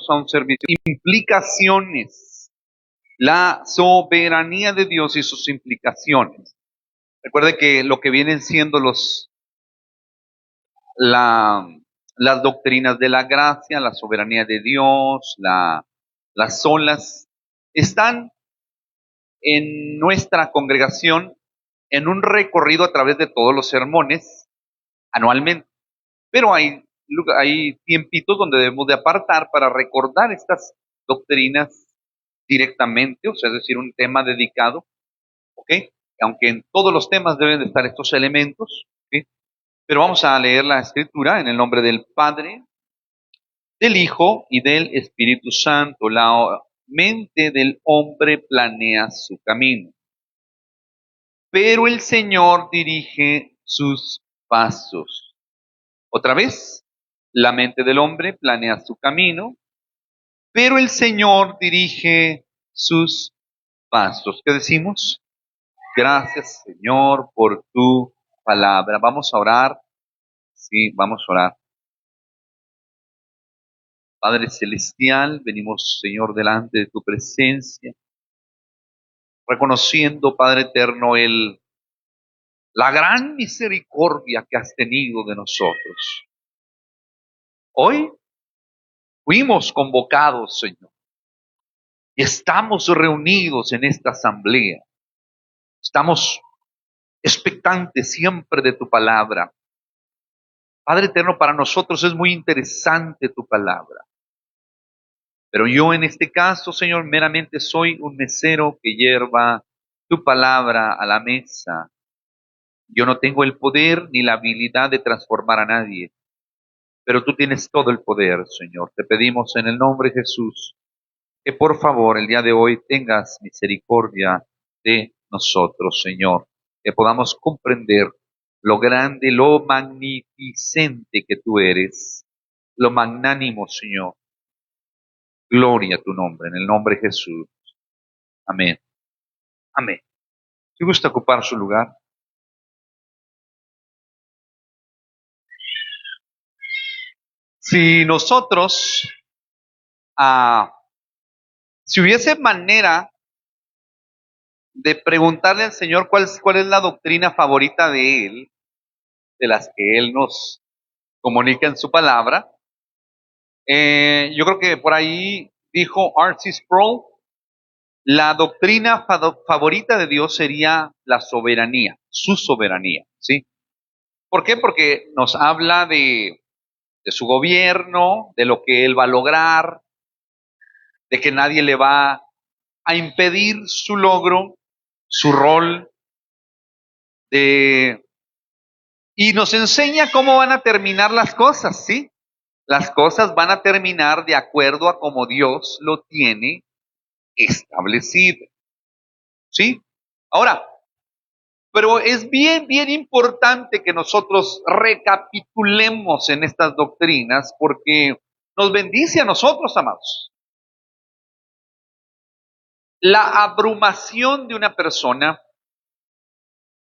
a un servicio. Implicaciones. La soberanía de Dios y sus implicaciones. Recuerde que lo que vienen siendo la, las doctrinas de la gracia, la soberanía de Dios, las solas, están en nuestra congregación en un recorrido a través de todos los sermones anualmente. Pero hay tiempitos donde debemos de apartar para recordar estas doctrinas directamente, o sea, es decir, un tema dedicado, ¿ok? Aunque en todos los temas deben de estar estos elementos, ¿ok? Pero vamos a leer la escritura en el nombre del Padre, del Hijo y del Espíritu Santo. La mente del hombre planea su camino, pero el Señor dirige sus pasos. Otra vez, la mente del hombre planea su camino, pero el Señor dirige sus pasos. ¿Qué decimos? Gracias, Señor, por tu palabra. Vamos a orar. Sí, vamos a orar. Padre Celestial, venimos, Señor, delante de tu presencia, reconociendo, Padre Eterno, la gran misericordia que has tenido de nosotros. Hoy fuimos convocados, Señor, y estamos reunidos en esta asamblea. Estamos expectantes siempre de tu palabra. Padre Eterno, para nosotros es muy interesante tu palabra. Pero yo en este caso, Señor, meramente soy un mesero que lleva tu palabra a la mesa. Yo no tengo el poder ni la habilidad de transformar a nadie, pero tú tienes todo el poder, Señor. Te pedimos en el nombre de Jesús que por favor el día de hoy tengas misericordia de nosotros, Señor. Que podamos comprender lo grande, lo magnificente que tú eres, lo magnánimo, Señor. Gloria a tu nombre, en el nombre de Jesús. Amén. Amén. Si gusta ocupar su lugar. Si nosotros, si hubiese manera de preguntarle al Señor cuál es la doctrina favorita de Él, de las que Él nos comunica en su palabra, yo creo que por ahí dijo R.C. Sproul, la doctrina favorita de Dios sería la soberanía, su soberanía, ¿sí? ¿Por qué? Porque nos habla de su gobierno, de lo que Él va a lograr, de que nadie le va a impedir su logro, su rol, de, y nos enseña cómo van a terminar las cosas, ¿sí? Las cosas van a terminar de acuerdo a como Dios lo tiene establecido, ¿sí? Ahora, pero es bien importante que nosotros recapitulemos en estas doctrinas porque nos bendice a nosotros, amados. La abrumación de una persona,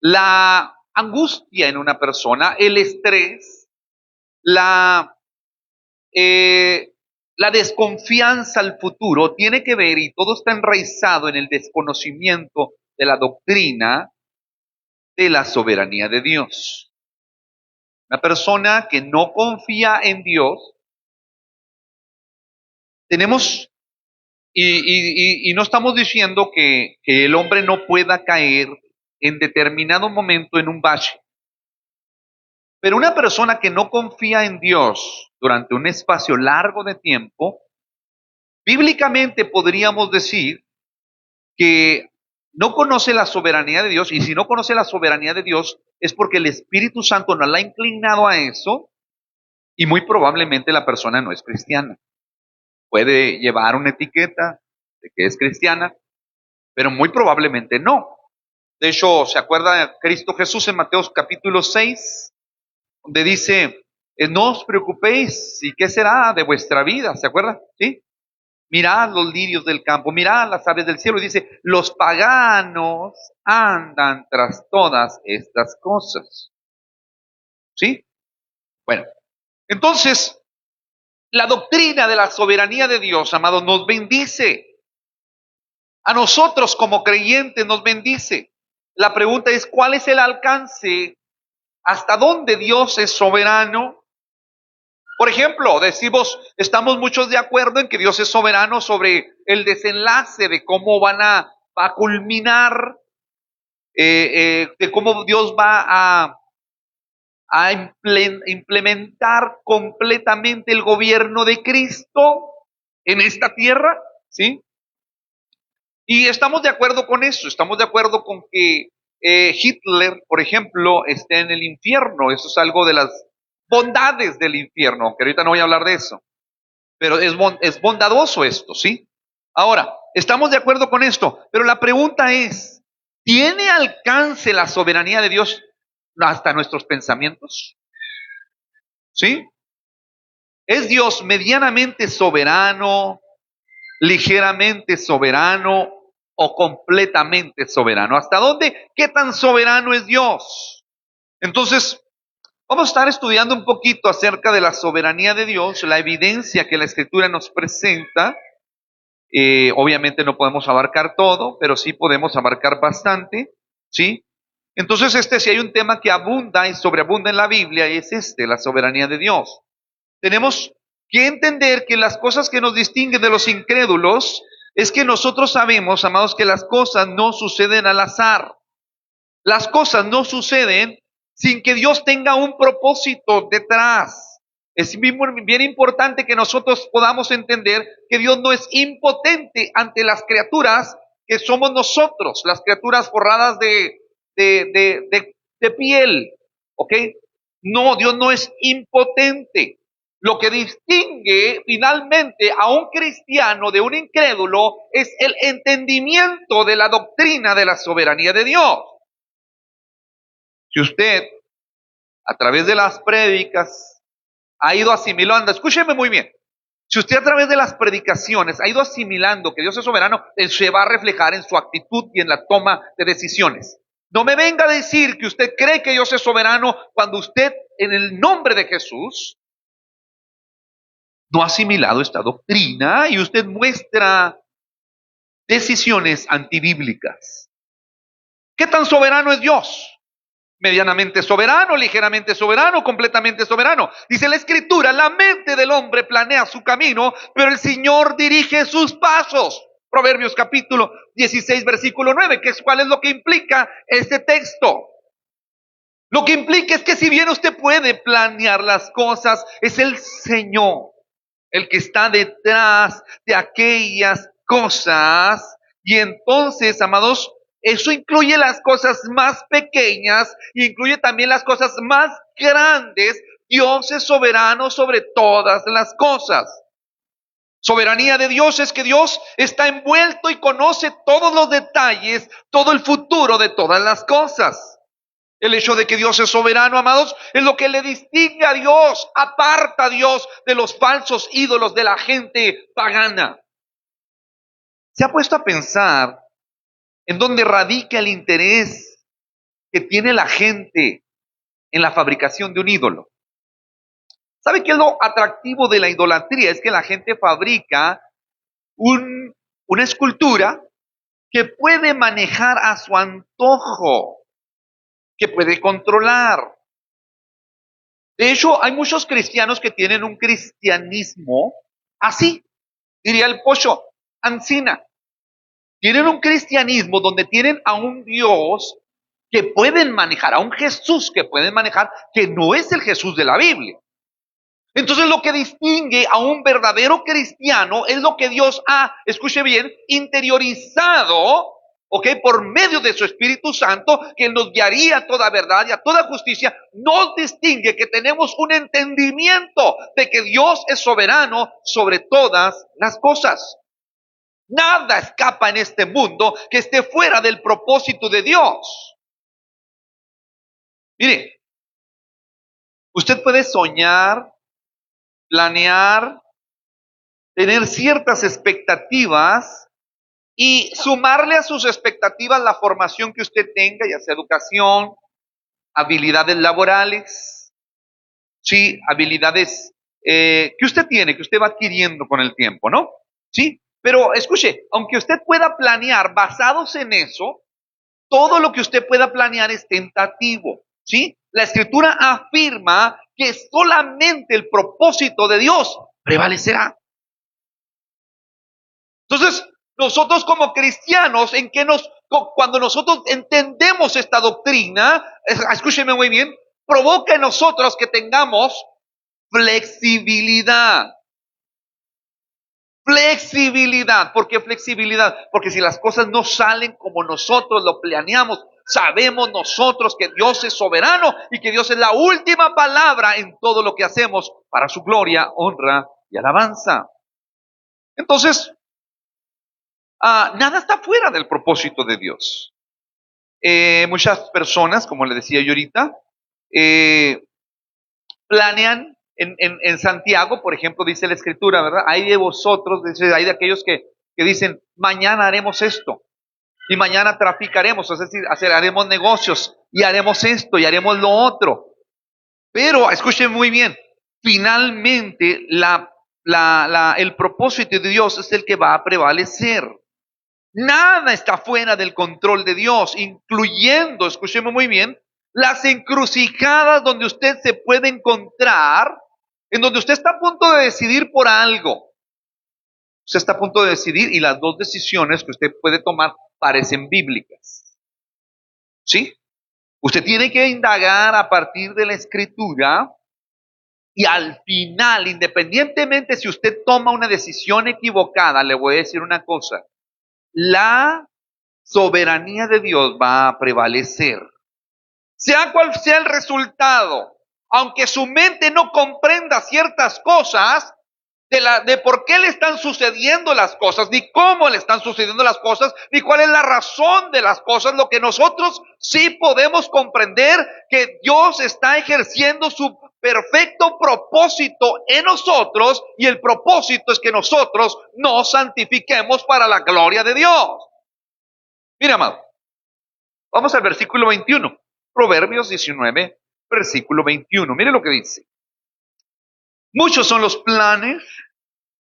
la angustia en una persona, el estrés, la, la desconfianza al futuro tiene que ver, y todo está enraizado en el desconocimiento de la doctrina de la soberanía de Dios. Una persona que no confía en Dios, tenemos, y no estamos diciendo que el hombre no pueda caer en determinado momento en un bache, pero una persona que no confía en Dios durante un espacio largo de tiempo, bíblicamente podríamos decir que no conoce la soberanía de Dios, y si no conoce la soberanía de Dios es porque el Espíritu Santo no la ha inclinado a eso, y muy probablemente la persona no es cristiana. Puede llevar una etiqueta de que es cristiana, pero muy probablemente no. De hecho, ¿se acuerda de Cristo Jesús en Mateo capítulo 6? Donde dice, no os preocupéis, ¿y qué será de vuestra vida? ¿Se acuerda? ¿Sí? Mirad los lirios del campo, mirad las aves del cielo. Y dice, los paganos andan tras todas estas cosas. ¿Sí? Bueno, entonces, La doctrina de la soberanía de Dios, amados, nos bendice. A nosotros como creyentes nos bendice. La pregunta es, ¿cuál es el alcance? ¿Hasta dónde Dios es soberano? Por ejemplo, decimos, estamos muchos de acuerdo en que Dios es soberano sobre el desenlace de cómo va a culminar, de cómo Dios va a implementar completamente el gobierno de Cristo en esta tierra, ¿sí? Y estamos de acuerdo con eso, estamos de acuerdo con que Hitler, por ejemplo, esté en el infierno. Eso es algo de las bondades del infierno, aunque ahorita no voy a hablar de eso, pero es bondadoso esto, ¿sí? Ahora, estamos de acuerdo con esto, pero la pregunta es, ¿tiene alcance la soberanía de Dios hasta nuestros pensamientos? ¿Sí? ¿Es Dios medianamente soberano, ligeramente soberano o completamente soberano? ¿Hasta dónde? ¿Qué tan soberano es Dios? Entonces, vamos a estar estudiando un poquito acerca de la soberanía de Dios, la evidencia que la Escritura nos presenta. Obviamente no podemos abarcar todo, pero sí podemos abarcar bastante, ¿sí? Entonces, si hay un tema que abunda y sobreabunda en la Biblia, es la soberanía de Dios. Tenemos que entender que las cosas que nos distinguen de los incrédulos es que nosotros sabemos, amados, que las cosas no suceden al azar. Las cosas no suceden sin que Dios tenga un propósito detrás. Es bien importante que nosotros podamos entender que Dios no es impotente ante las criaturas que somos nosotros, las criaturas forradas de piel, ¿ok? No, Dios no es impotente. Lo que distingue finalmente a un cristiano de un incrédulo es el entendimiento de la doctrina de la soberanía de Dios. Si usted, a través de las prédicas, ha ido asimilando, escúcheme muy bien, si usted a través de las predicaciones ha ido asimilando que Dios es soberano, Él se va a reflejar en su actitud y en la toma de decisiones. No me venga a decir que usted cree que Dios es soberano cuando usted, en el nombre de Jesús, no ha asimilado esta doctrina y usted muestra decisiones antibíblicas. ¿Qué tan soberano es Dios? Medianamente soberano, ligeramente soberano, completamente soberano. Dice la Escritura, la mente del hombre planea su camino, pero el Señor dirige sus pasos. Proverbios capítulo 16, versículo 9, ¿cuál es lo que implica este texto? Lo que implica es que si bien usted puede planear las cosas, es el Señor el que está detrás de aquellas cosas. Y entonces, amados, eso incluye las cosas más pequeñas y incluye también las cosas más grandes. Dios es soberano sobre todas las cosas. Soberanía de Dios es que Dios está envuelto y conoce todos los detalles, todo el futuro de todas las cosas. El hecho de que Dios es soberano, amados, es lo que le distingue a Dios, aparta a Dios de los falsos ídolos de la gente pagana. ¿Se ha puesto a pensar en dónde radica el interés que tiene la gente en la fabricación de un ídolo? ¿Sabe qué es lo atractivo de la idolatría? Es que la gente fabrica una escultura que puede manejar a su antojo, que puede controlar. De hecho, hay muchos cristianos que tienen un cristianismo así, diría el Pocho, ancina. Tienen un cristianismo donde tienen a un Dios que pueden manejar, a un Jesús que pueden manejar, que no es el Jesús de la Biblia. Entonces lo que distingue a un verdadero cristiano es lo que Dios ha, escuche bien, interiorizado, ¿ok? Por medio de su Espíritu Santo, que nos guiaría a toda verdad y a toda justicia. Nos distingue que tenemos un entendimiento de que Dios es soberano sobre todas las cosas. Nada escapa en este mundo que esté fuera del propósito de Dios. Mire, usted puede soñar, planear, tener ciertas expectativas y sumarle a sus expectativas la formación que usted tenga, ya sea educación, habilidades laborales, sí, habilidades que usted tiene, que usted va adquiriendo con el tiempo, ¿no? Sí, pero escuche, aunque usted pueda planear basados en eso, todo lo que usted pueda planear es tentativo, ¿sí? La escritura afirma que solamente el propósito de Dios prevalecerá. Entonces, nosotros como cristianos, cuando nosotros entendemos esta doctrina, escúcheme muy bien, provoca en nosotros que tengamos flexibilidad. Flexibilidad. ¿Por qué flexibilidad? Porque si las cosas no salen como nosotros lo planeamos, sabemos nosotros que Dios es soberano y que Dios es la última palabra en todo lo que hacemos para su gloria, honra y alabanza. Entonces, nada está fuera del propósito de Dios. Muchas personas, como le decía yo ahorita, planean en Santiago, por ejemplo, dice la escritura, ¿verdad? Hay de vosotros, hay de aquellos que dicen, mañana haremos esto, y mañana traficaremos, es decir, haremos negocios, y haremos esto, y haremos lo otro. Pero, escuchen muy bien, finalmente el propósito de Dios es el que va a prevalecer. Nada está fuera del control de Dios, incluyendo, escúcheme muy bien, las encrucijadas donde usted se puede encontrar, en donde usted está a punto de decidir por algo. Usted está a punto de decidir y las dos decisiones que usted puede tomar parecen bíblicas. ¿Sí? Usted tiene que indagar a partir de la escritura y al final, independientemente si usted toma una decisión equivocada, le voy a decir una cosa. La soberanía de Dios va a prevalecer. Sea cual sea el resultado, aunque su mente no comprenda ciertas cosas, de por qué le están sucediendo las cosas, ni cómo le están sucediendo las cosas, ni cuál es la razón de las cosas, lo que nosotros sí podemos comprender, que Dios está ejerciendo su perfecto propósito en nosotros, y el propósito es que nosotros nos santifiquemos para la gloria de Dios. Mira, amado, vamos al versículo 21, Proverbios 19, versículo 21. Mire lo que dice. Muchos son los planes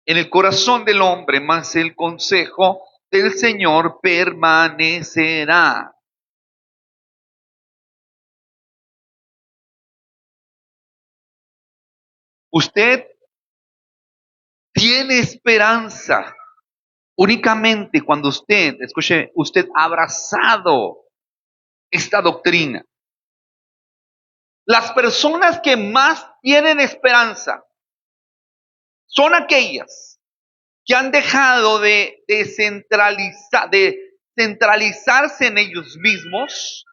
en el corazón del hombre, mas el consejo del Señor permanecerá. Usted tiene esperanza únicamente cuando usted, escuche, usted ha abrazado esta doctrina. Las personas que más tienen esperanza son aquellas que han dejado de centralizarse en ellos mismos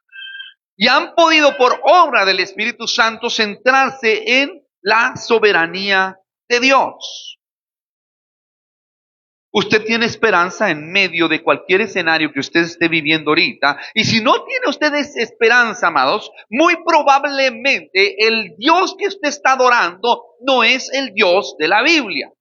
y han podido, por obra del Espíritu Santo, centrarse en la soberanía de Dios. Usted tiene esperanza en medio de cualquier escenario que usted esté viviendo ahorita. Y si no tiene usted esperanza, amados, muy probablemente el Dios que usted está adorando no es el Dios de la Biblia.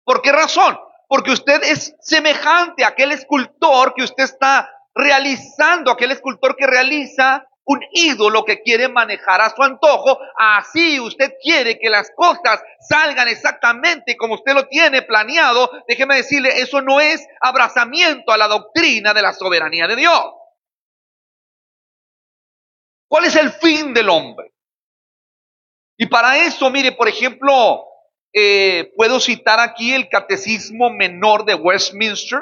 ¿Por qué razón? Porque usted es semejante a aquel escultor que usted está realizando, aquel escultor que realiza un ídolo que quiere manejar a su antojo. Así usted quiere que las cosas salgan exactamente como usted lo tiene planeado. Déjeme decirle, eso no es abrazamiento a la doctrina de la soberanía de Dios. ¿Cuál es el fin del hombre? Y para eso, mire, por ejemplo, puedo citar aquí el Catecismo Menor de Westminster.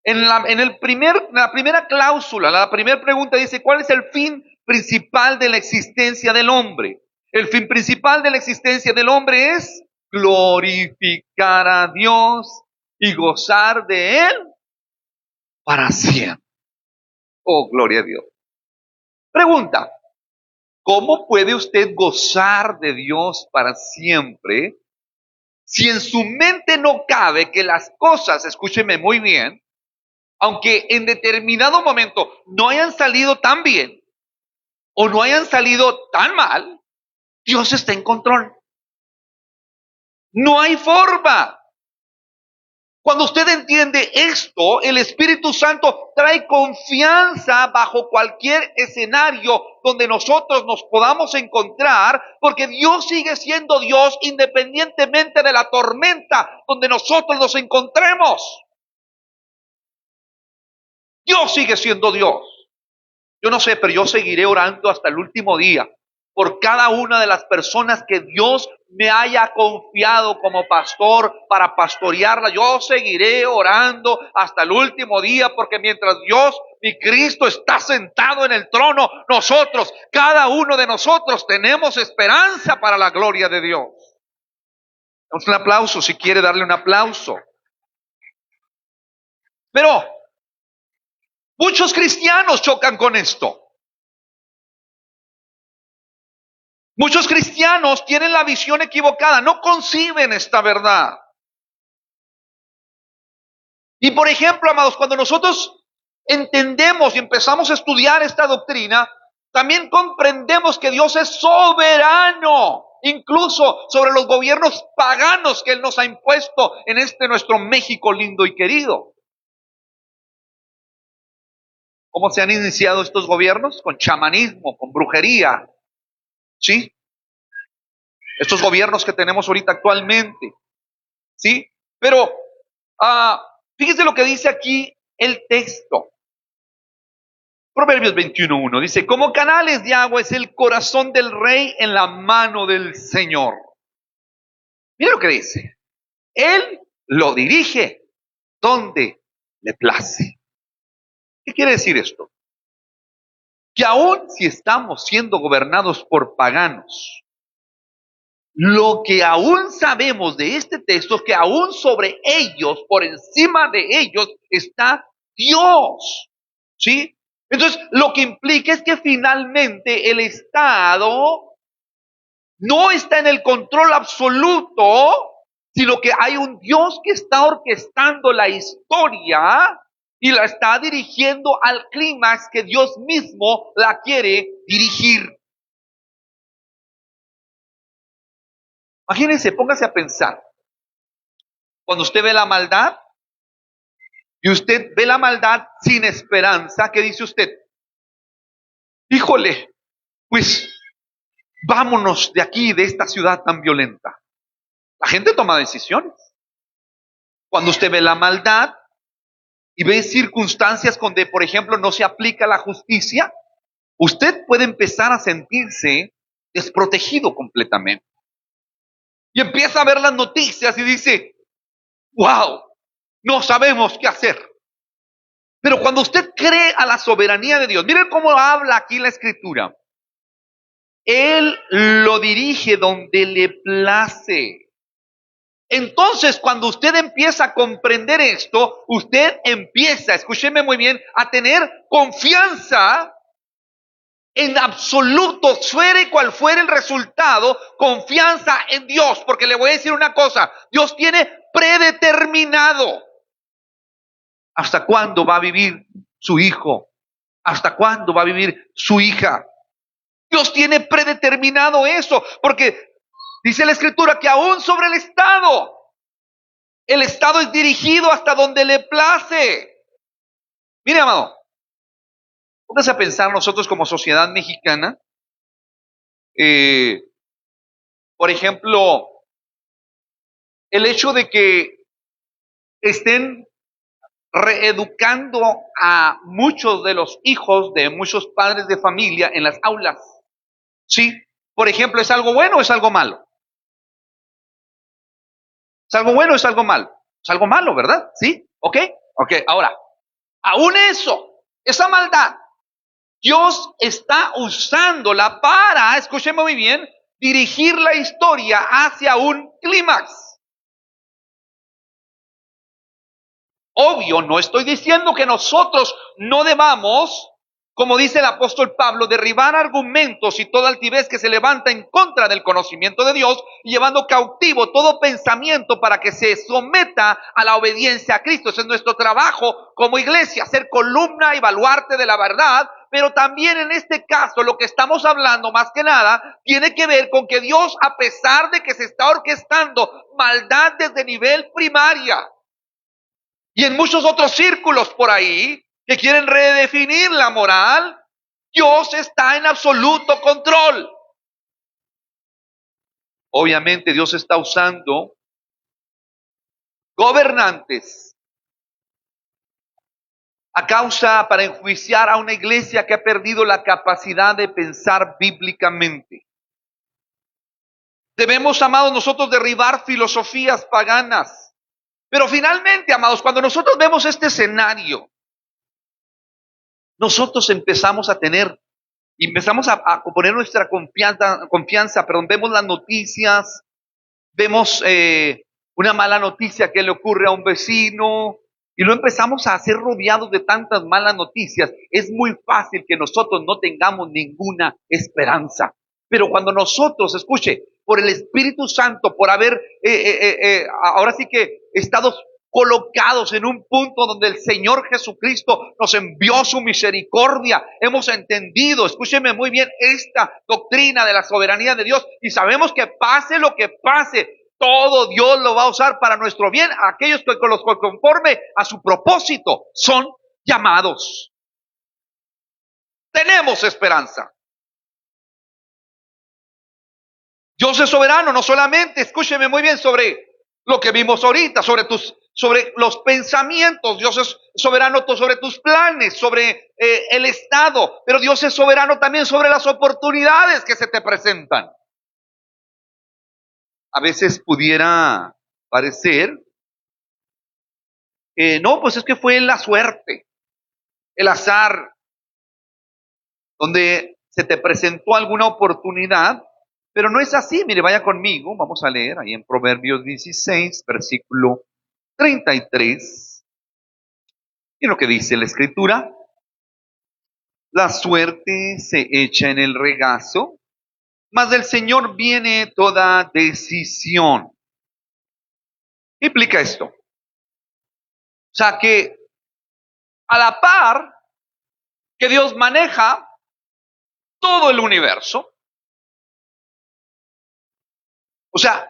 En la primera cláusula, la primera pregunta dice, ¿cuál es el fin principal de la existencia del hombre? El fin principal de la existencia del hombre es glorificar a Dios y gozar de Él para siempre. Oh, gloria a Dios. Pregunta, ¿cómo puede usted gozar de Dios para siempre si en su mente no cabe que las cosas, escúcheme muy bien, aunque en determinado momento no hayan salido tan bien o no hayan salido tan mal, Dios está en control? No hay forma. Cuando usted entiende esto, el Espíritu Santo trae confianza bajo cualquier escenario donde nosotros nos podamos encontrar, porque Dios sigue siendo Dios independientemente de la tormenta donde nosotros nos encontremos. Dios sigue siendo Dios. Yo no sé, pero yo seguiré orando hasta el último día por cada una de las personas que Dios me haya confiado como pastor para pastorearla. Yo seguiré orando hasta el último día, porque mientras Dios, mi Cristo, está sentado en el trono, nosotros, cada uno de nosotros, tenemos esperanza para la gloria de Dios. Damos un aplauso si quiere darle un aplauso. Pero muchos cristianos chocan con esto. Muchos cristianos tienen la visión equivocada, no conciben esta verdad. Y por ejemplo, amados, cuando nosotros entendemos y empezamos a estudiar esta doctrina, también comprendemos que Dios es soberano, incluso sobre los gobiernos paganos que Él nos ha impuesto en este nuestro México lindo y querido. ¿Cómo se han iniciado estos gobiernos? Con chamanismo, con brujería, ¿sí? Estos gobiernos que tenemos ahorita actualmente, ¿sí? Pero fíjese lo que dice aquí el texto. Proverbios 21:1 dice: como canales de agua es el corazón del rey en la mano del Señor. Mira lo que dice. Él lo dirige donde le place. ¿Qué quiere decir esto? Que aún si estamos siendo gobernados por paganos, lo que aún sabemos de este texto es que aún sobre ellos, por encima de ellos, está Dios. ¿Sí? Entonces, lo que implica es que finalmente el Estado no está en el control absoluto, sino que hay un Dios que está orquestando la historia y la está dirigiendo al clímax que Dios mismo la quiere dirigir. Imagínense, póngase a pensar. Cuando usted ve la maldad y usted ve la maldad sin esperanza, ¿qué dice usted? Híjole, pues vámonos de aquí, de esta ciudad tan violenta. La gente toma decisiones. Cuando usted ve la maldad y ve circunstancias donde, por ejemplo, no se aplica la justicia, usted puede empezar a sentirse desprotegido completamente. Y empieza a ver las noticias y dice, wow, no sabemos qué hacer. Pero cuando usted cree a la soberanía de Dios, miren cómo habla aquí la Escritura. Él lo dirige donde le place. Entonces, cuando usted empieza a comprender esto, usted empieza, escúcheme muy bien, a tener confianza en absoluto, fuere cual fuere el resultado, confianza en Dios. Porque le voy a decir una cosa, Dios tiene predeterminado hasta cuándo va a vivir su hijo, hasta cuándo va a vivir su hija. Dios tiene predeterminado eso, porque dice la Escritura que aún sobre el Estado es dirigido hasta donde le place. Mire, amado, póngase a pensar nosotros como sociedad mexicana, por ejemplo, el hecho de que estén reeducando a muchos de los hijos de muchos padres de familia en las aulas. ¿Sí? Por ejemplo, ¿es algo bueno o es algo malo? ¿Es algo bueno o es algo malo? Es algo malo, ¿verdad? ¿Sí? ¿Ok? Ok, ahora, aún eso, esa maldad, Dios está usándola para, escúcheme muy bien, dirigir la historia hacia un clímax. Obvio, no estoy diciendo que nosotros no debamos, como dice el apóstol Pablo, derribar argumentos y toda altivez que se levanta en contra del conocimiento de Dios, llevando cautivo todo pensamiento para que se someta a la obediencia a Cristo. Ese es nuestro trabajo como iglesia, ser columna y baluarte de la verdad. Pero también en este caso lo que estamos hablando más que nada tiene que ver con que Dios, a pesar de que se está orquestando maldad desde nivel primaria, Y en muchos otros círculos por ahí que quieren redefinir la moral, Dios está en absoluto control. Obviamente Dios está usando gobernantes a causa para enjuiciar a una iglesia que ha perdido la capacidad de pensar bíblicamente. Debemos, amados, nosotros derribar filosofías paganas. Pero finalmente, amados, cuando nosotros vemos este escenario, nosotros empezamos a poner nuestra confianza, vemos las noticias, vemos una mala noticia que le ocurre a un vecino y lo empezamos a ser rodeados de tantas malas noticias. Es muy fácil que nosotros no tengamos ninguna esperanza. Pero cuando nosotros, escuche, por el Espíritu Santo, por haber ahora sí que estado colocados en un punto donde el Señor Jesucristo nos envió su misericordia, hemos entendido, escúcheme muy bien, esta doctrina de la soberanía de Dios y sabemos que pase lo que pase, todo Dios lo va a usar para nuestro bien. Aquellos que con los conforme a su propósito son llamados. Tenemos esperanza. Dios es soberano, no solamente, escúcheme muy bien, sobre lo que vimos ahorita, sobre los pensamientos. Dios es soberano sobre tus planes, sobre el estado, pero Dios es soberano también sobre las oportunidades que se te presentan. A veces pudiera parecer que no, pues es que fue la suerte, el azar, donde se te presentó alguna oportunidad. Pero no es así. Mire, vaya conmigo, vamos a leer ahí en Proverbios 16, versículo 33. Y lo que dice la Escritura: la suerte se echa en el regazo, mas del Señor viene toda decisión. ¿Qué implica esto? O sea, que a la par que Dios maneja todo el universo, o sea,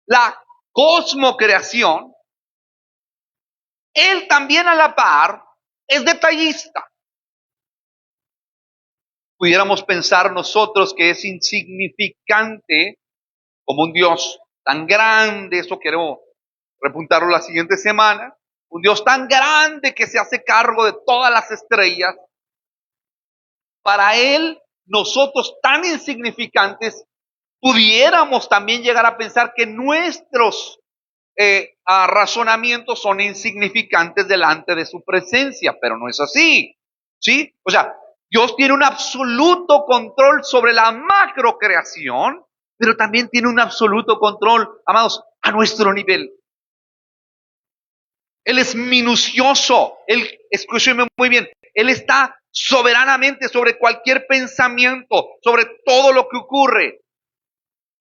la cosmocreación, Él también a la par es detallista. Pudiéramos pensar nosotros que es insignificante como un Dios tan grande, eso quiero repuntarlo la siguiente semana, un Dios tan grande que se hace cargo de todas las estrellas. Para Él, nosotros tan insignificantes, pudiéramos también llegar a pensar que nuestros razonamientos son insignificantes delante de su presencia, pero no es así, ¿sí? O sea, Dios tiene un absoluto control sobre la macrocreación, pero también tiene un absoluto control, amados, a nuestro nivel. Él es minucioso, escúcheme muy bien, Él está soberanamente sobre cualquier pensamiento, sobre todo lo que ocurre.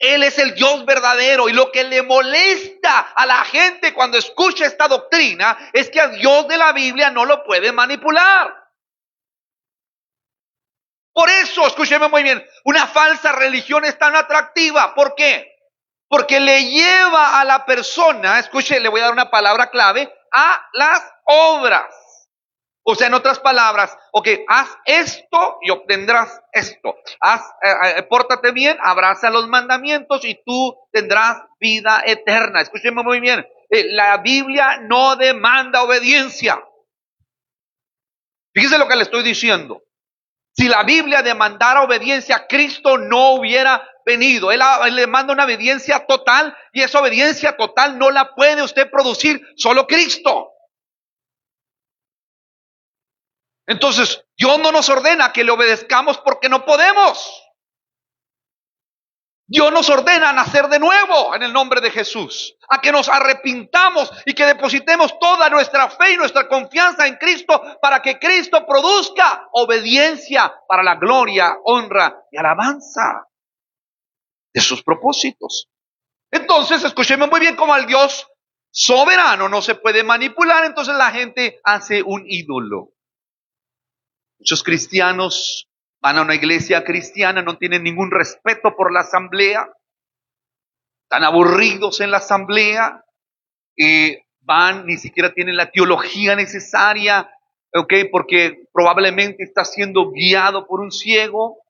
Él es el Dios verdadero, y lo que le molesta a la gente cuando escucha esta doctrina es que a Dios de la Biblia no lo puede manipular. Por eso, escúcheme muy bien, una falsa religión es tan atractiva. ¿Por qué? Porque le lleva a la persona, escuche, le voy a dar una palabra clave, a las obras. O sea, en otras palabras, ok, haz esto y obtendrás esto. Pórtate bien, abraza los mandamientos y tú tendrás vida eterna. Escúcheme muy bien, la Biblia no demanda obediencia. Fíjese lo que le estoy diciendo. Si la Biblia demandara obediencia, Cristo no hubiera venido. Él le manda una obediencia total, y esa obediencia total no la puede usted producir, solo Cristo. Entonces, Dios no nos ordena que le obedezcamos porque no podemos. Dios nos ordena a nacer de nuevo en el nombre de Jesús, a que nos arrepintamos y que depositemos toda nuestra fe y nuestra confianza en Cristo para que Cristo produzca obediencia para la gloria, honra y alabanza de sus propósitos. Entonces, escúcheme muy bien, como al Dios soberano no se puede manipular, entonces la gente hace un ídolo. Muchos cristianos van a una iglesia cristiana, no tienen ningún respeto por la asamblea, están aburridos en la asamblea, y van, ni siquiera tienen la teología necesaria, ¿ok? Porque probablemente está siendo guiado por un ciego,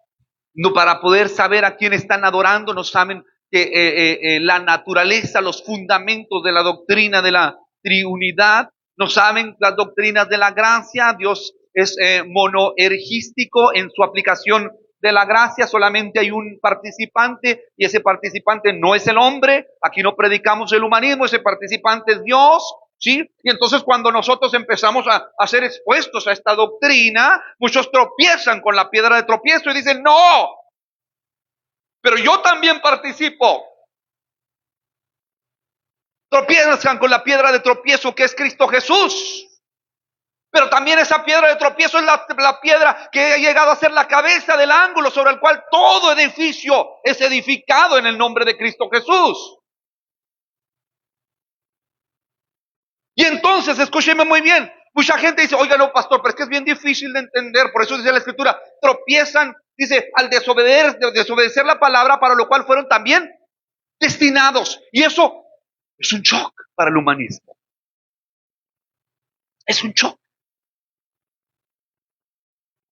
no, para poder saber a quién están adorando, no saben que la naturaleza, los fundamentos de la doctrina de la triunidad, no saben las doctrinas de la gracia. Dios es monoergístico en su aplicación de la gracia, solamente hay un participante y ese participante no es el hombre. Aquí no predicamos el humanismo, ese participante es Dios. ¿Sí? Y entonces cuando nosotros empezamos a ser expuestos a esta doctrina, muchos tropiezan con la piedra de tropiezo y dicen, no, pero yo también participo. Tropiezan con la piedra de tropiezo que es Cristo Jesús. Pero también esa piedra de tropiezo es la piedra que ha llegado a ser la cabeza del ángulo sobre el cual todo edificio es edificado en el nombre de Cristo Jesús. Y entonces, escúcheme muy bien, mucha gente dice, oiga, no, pastor, pero es que es bien difícil de entender. Por eso dice la Escritura, tropiezan, dice, al desobedecer la palabra, para lo cual fueron también destinados. Y eso es un shock para el humanismo. Es un shock.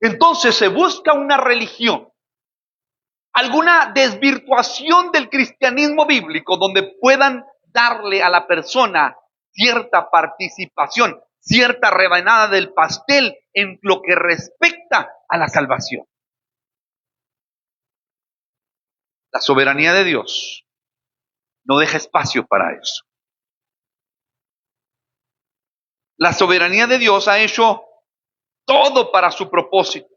Entonces se busca una religión, alguna desvirtuación del cristianismo bíblico donde puedan darle a la persona cierta participación, cierta rebanada del pastel en lo que respecta a la salvación. La soberanía de Dios no deja espacio para eso. La soberanía de Dios ha hecho todo para su propósito,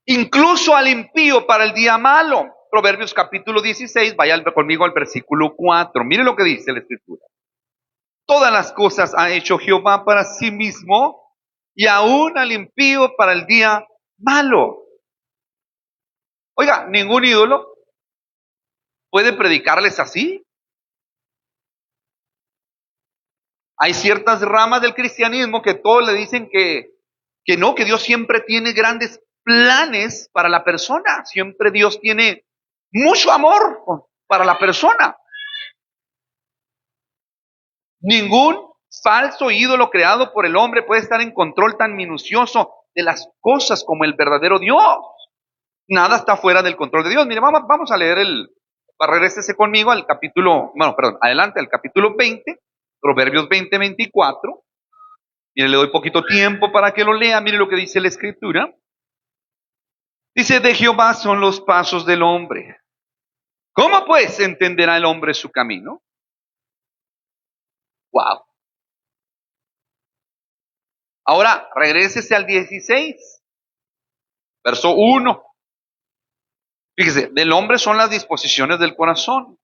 incluso al impío para el día malo. Proverbios capítulo 16, vaya conmigo al versículo 4. Mire lo que dice la Escritura. Todas las cosas ha hecho Jehová para sí mismo, y aún al impío para el día malo. Oiga, ningún ídolo puede predicarles así. Hay ciertas ramas del cristianismo que todos le dicen que no, que Dios siempre tiene grandes planes para la persona. Siempre Dios tiene mucho amor para la persona. Ningún falso ídolo creado por el hombre puede estar en control tan minucioso de las cosas como el verdadero Dios. Nada está fuera del control de Dios. Mire, vamos a leer regrésese conmigo al capítulo, adelante al capítulo 20, Proverbios 20, 24. Mire, le doy poquito tiempo para que lo lea. Mire lo que dice la Escritura. Dice, de Jehová son los pasos del hombre. ¿Cómo pues entenderá el hombre su camino? Wow. Ahora, regrésese al 16, verso 1. Fíjese, del hombre son las disposiciones del corazón,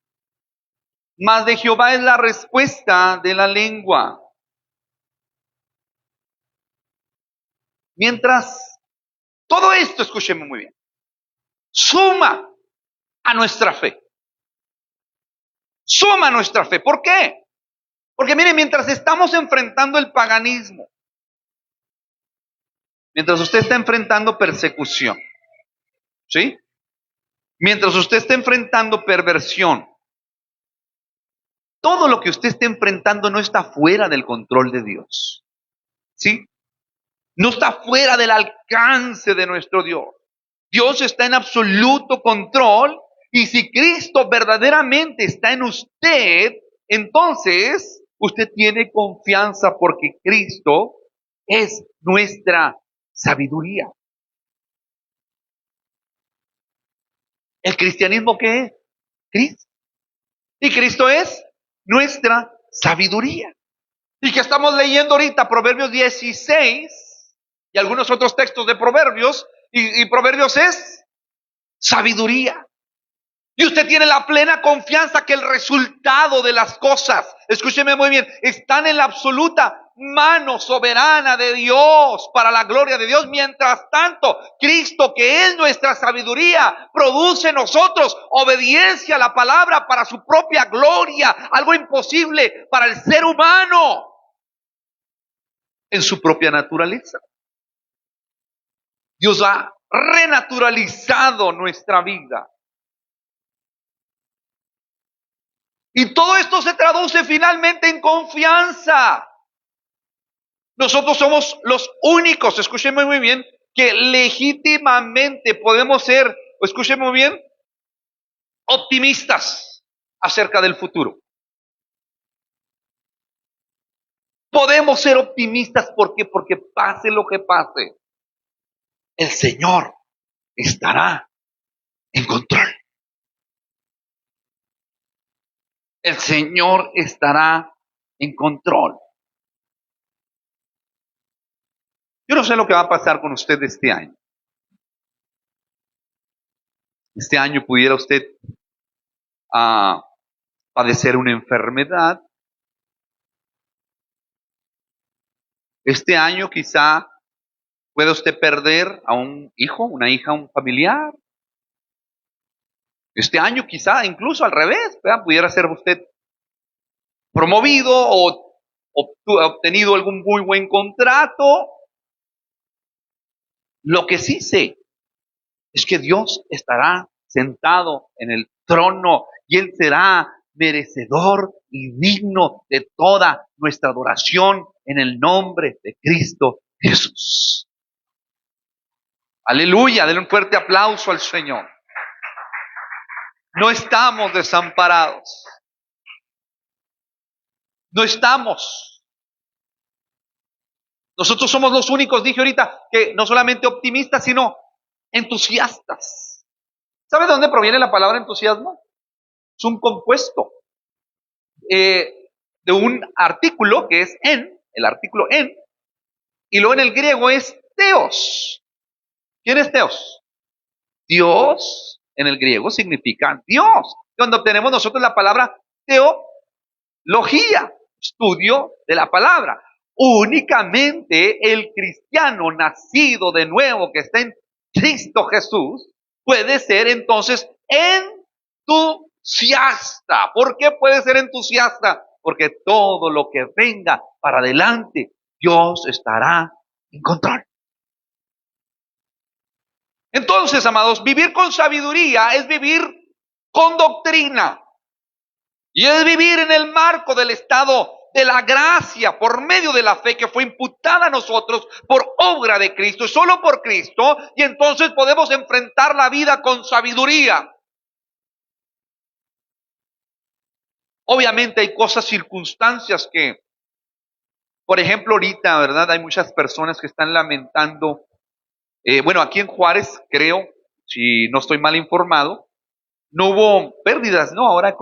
mas de Jehová es la respuesta de la lengua. Mientras todo esto, escúcheme muy bien, suma a nuestra fe. Suma a nuestra fe. ¿Por qué? Porque mire, mientras estamos enfrentando el paganismo, mientras usted está enfrentando persecución, ¿sí? Mientras usted está enfrentando perversión, todo lo que usted esté enfrentando no está fuera del control de Dios, ¿sí? No está fuera del alcance de nuestro Dios. Dios está en absoluto control, y si Cristo verdaderamente está en usted, entonces usted tiene confianza porque Cristo es nuestra sabiduría. ¿El cristianismo qué es? Cristo. Y Cristo es nuestra sabiduría. Y que estamos leyendo ahorita Proverbios 16 y algunos otros textos de Proverbios, y Proverbios es sabiduría. Y usted tiene la plena confianza que el resultado de las cosas, escúcheme muy bien, están en la absoluta mano soberana de Dios, para la gloria de Dios. Mientras tanto, Cristo, que es nuestra sabiduría, produce en nosotros obediencia a la palabra para su propia gloria, algo imposible para el ser humano en su propia naturaleza. Dios ha renaturalizado nuestra vida. Y todo esto se traduce finalmente en confianza. Nosotros somos los únicos, escúcheme muy bien, que legítimamente podemos ser, escúcheme muy bien, optimistas acerca del futuro. Podemos ser optimistas, ¿por qué? Porque pase lo que pase, el Señor estará en control. El Señor estará en control. Yo no sé lo que va a pasar con usted este año. Este año pudiera usted padecer una enfermedad. Este año quizá pueda usted perder a un hijo, una hija, un familiar. Este año quizá incluso al revés, ¿verdad? Pudiera ser usted promovido o obtenido algún muy buen contrato. Lo que sí sé es que Dios estará sentado en el trono y Él será merecedor y digno de toda nuestra adoración en el nombre de Cristo Jesús. Aleluya, denle un fuerte aplauso al Señor. No estamos desamparados. No estamos. Nosotros somos los únicos, dije ahorita, que no solamente optimistas, sino entusiastas. ¿Sabe de dónde proviene la palabra entusiasmo? Es un compuesto de un artículo que es en, el artículo en, y luego en el griego es teos. ¿Quién es teos? Dios en el griego significa Dios. Cuando obtenemos nosotros la palabra teología, estudio de la palabra. Únicamente el cristiano nacido de nuevo que está en Cristo Jesús puede ser entonces entusiasta. ¿Por qué puede ser entusiasta? Porque todo lo que venga para adelante, Dios estará en control. Entonces, amados, vivir con sabiduría es vivir con doctrina. Y es vivir en el marco del estado de la gracia por medio de la fe que fue imputada a nosotros por obra de Cristo, solo por Cristo, y entonces podemos enfrentar la vida con sabiduría. Obviamente hay cosas, circunstancias que, por ejemplo, ahorita, ¿verdad? Hay muchas personas que están lamentando. Bueno, aquí en Juárez, creo, si no estoy mal informado, no hubo pérdidas, ¿no? Ahora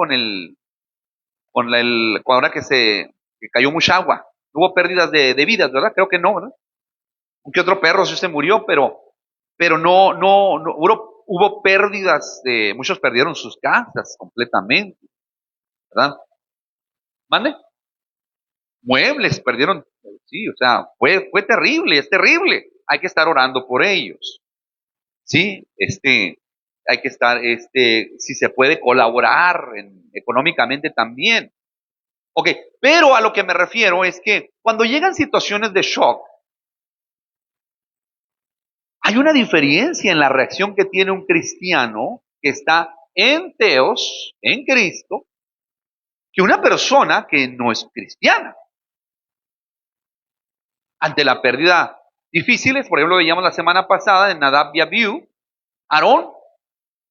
ahora que cayó mucha agua, no hubo pérdidas de vidas, ¿verdad? Creo que no, ¿verdad? Un que otro perro sí se murió, pero no hubo pérdidas muchos perdieron sus casas completamente, ¿verdad? ¿Mande? Muebles perdieron, sí, o sea, fue terrible, es terrible. Hay que estar orando por ellos, ¿sí? Hay que estar, si se puede colaborar económicamente también. Ok, pero a lo que me refiero es que cuando llegan situaciones de shock, hay una diferencia en la reacción que tiene un cristiano que está en Teos, en Cristo, que una persona que no es cristiana. Ante la pérdida difíciles, por ejemplo, veíamos la semana pasada en Nadab y Abiú, Aarón,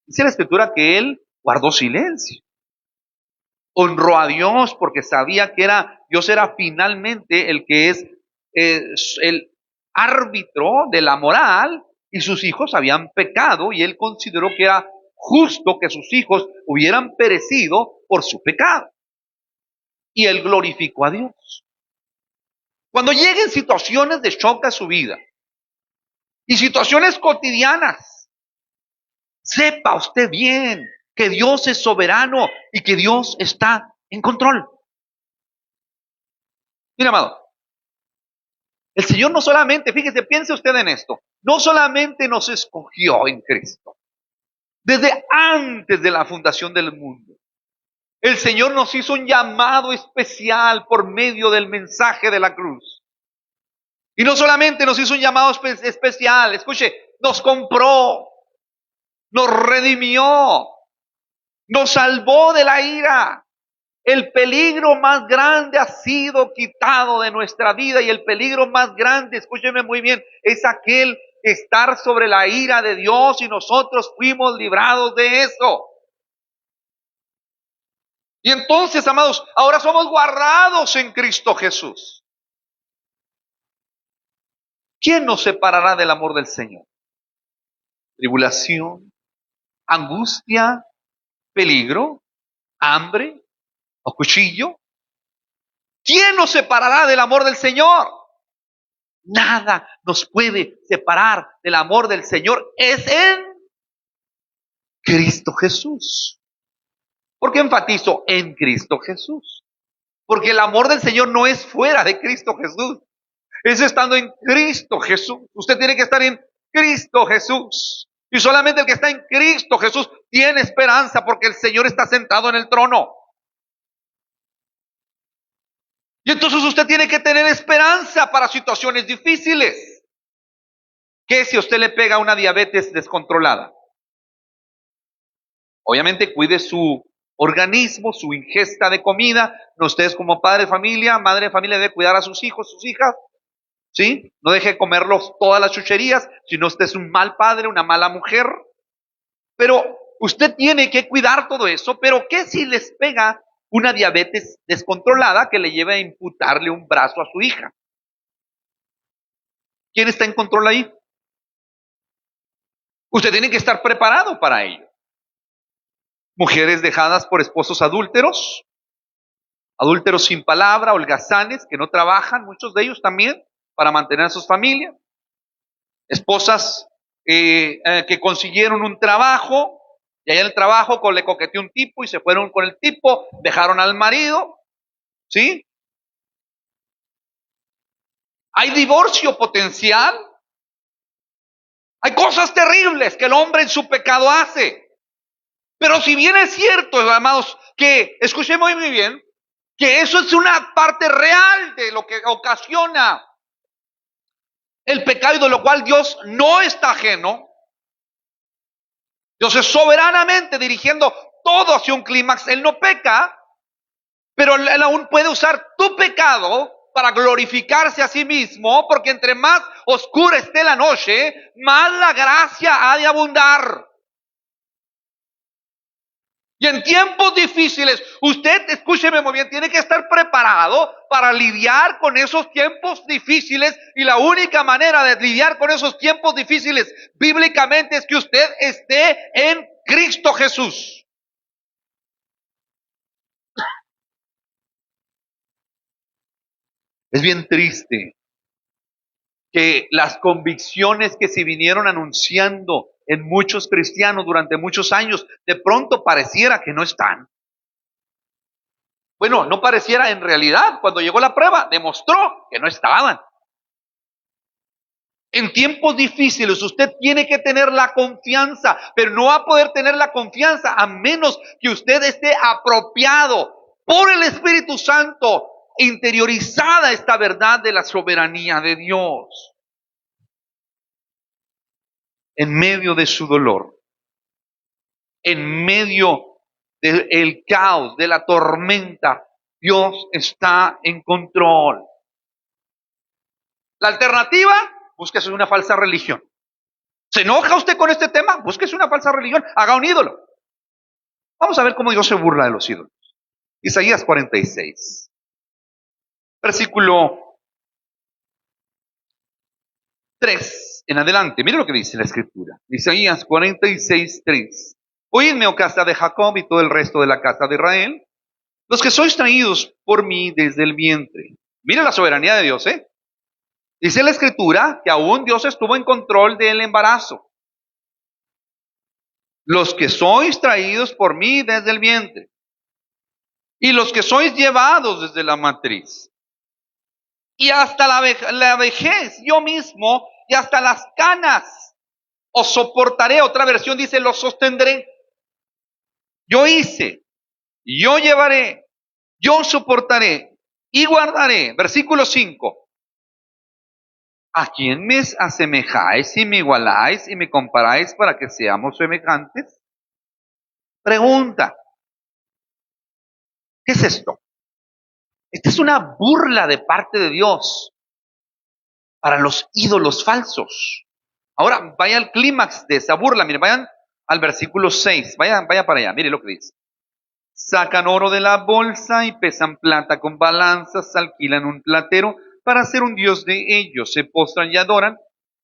dice la escritura que él guardó silencio. Honró a Dios porque sabía que Dios era finalmente el que es el árbitro de la moral y sus hijos habían pecado y él consideró que era justo que sus hijos hubieran perecido por su pecado. Y él glorificó a Dios. Cuando lleguen situaciones de shock a su vida y situaciones cotidianas, sepa usted bien que Dios es soberano y que Dios está en control. Mira, amado, el Señor no solamente, fíjese, piense usted en esto, no solamente nos escogió en Cristo, desde antes de la fundación del mundo, el Señor nos hizo un llamado especial por medio del mensaje de la cruz. Y no solamente nos hizo un llamado especial, escuche, nos compró, nos redimió, nos salvó de la ira. El peligro más grande ha sido quitado de nuestra vida y el peligro más grande, escúcheme muy bien, es aquel estar sobre la ira de Dios y nosotros fuimos librados de eso. Y entonces, amados, ahora somos guardados en Cristo Jesús. ¿Quién nos separará del amor del Señor? Tribulación, angustia, peligro, hambre o cuchillo. ¿Quién nos separará del amor del Señor? Nada nos puede separar del amor del Señor. Es en Cristo Jesús. ¿Por qué enfatizo en Cristo Jesús? Porque el amor del Señor no es fuera de Cristo Jesús. Es estando en Cristo Jesús. Usted tiene que estar en Cristo Jesús. Y solamente el que está en Cristo Jesús tiene esperanza porque el Señor está sentado en el trono. Y entonces usted tiene que tener esperanza para situaciones difíciles. ¿Qué si usted le pega una diabetes descontrolada? Obviamente cuide su organismo, su ingesta de comida. Ustedes como padre de familia, madre de familia, debe cuidar a sus hijos, sus hijas. ¿Sí? No deje comerlos todas las chucherías, si no usted es un mal padre, una mala mujer. Pero usted tiene que cuidar todo eso. Pero ¿qué si les pega una diabetes descontrolada que le lleve a imputarle un brazo a su hija? ¿Quién está en control ahí? Usted tiene que estar preparado para ello. Mujeres dejadas por esposos adúlteros, adúlteros sin palabra, holgazanes, que no trabajan, muchos de ellos también, para mantener a sus familias. Esposas que consiguieron un trabajo, y allá en el trabajo le coqueteó un tipo y se fueron con el tipo, dejaron al marido, ¿sí? Hay divorcio potencial. Hay cosas terribles que el hombre en su pecado hace. Pero si bien es cierto, amados, que, escuchen muy bien, que eso es una parte real de lo que ocasiona el pecado y de lo cual Dios no está ajeno. Dios es soberanamente dirigiendo todo hacia un clímax. Él no peca, pero Él aún puede usar tu pecado para glorificarse a sí mismo, porque entre más oscura esté la noche, más la gracia ha de abundar. Y en tiempos difíciles, usted, escúcheme muy bien, tiene que estar preparado para lidiar con esos tiempos difíciles. Y la única manera de lidiar con esos tiempos difíciles bíblicamente es que usted esté en Cristo Jesús. Es bien triste que las convicciones que se vinieron anunciando en muchos cristianos durante muchos años, de pronto pareciera que no están. Bueno, no pareciera en realidad. Cuando llegó la prueba, demostró que no estaban. En tiempos difíciles usted tiene que tener la confianza, pero no va a poder tener la confianza a menos que usted esté apropiado por el Espíritu Santo, interiorizada esta verdad de la soberanía de Dios. En medio de su dolor, en medio del caos, de la tormenta, Dios está en control. La alternativa, búsquese una falsa religión. ¿Se enoja usted con este tema? Búsquese una falsa religión, haga un ídolo. Vamos a ver cómo Dios se burla de los ídolos. Isaías 46, versículo 3 en adelante. Mire lo que dice la escritura. Isaías 46, 3. Oídme, oh casa de Jacob y todo el resto de la casa de Israel, los que sois traídos por mí desde el vientre. Mire la soberanía de Dios, ¿eh? Dice la escritura que aún Dios estuvo en control del embarazo. Los que sois traídos por mí desde el vientre. Y los que sois llevados desde la matriz. Y hasta la vejez, yo mismo, y hasta las canas, os soportaré. Otra versión dice, los sostendré. Yo hice, yo llevaré, yo soportaré y guardaré. Versículo 5. ¿A quién me asemejáis y me igualáis y me comparáis para que seamos semejantes? Pregunta. ¿Qué es esto? Esta es una burla de parte de Dios para los ídolos falsos. Ahora, vaya al clímax de esa burla. Miren, vayan al versículo 6. Vaya para allá. Mire lo que dice. Sacan oro de la bolsa y pesan plata con balanzas, alquilan un platero para hacer un dios de ellos. Se postran y adoran,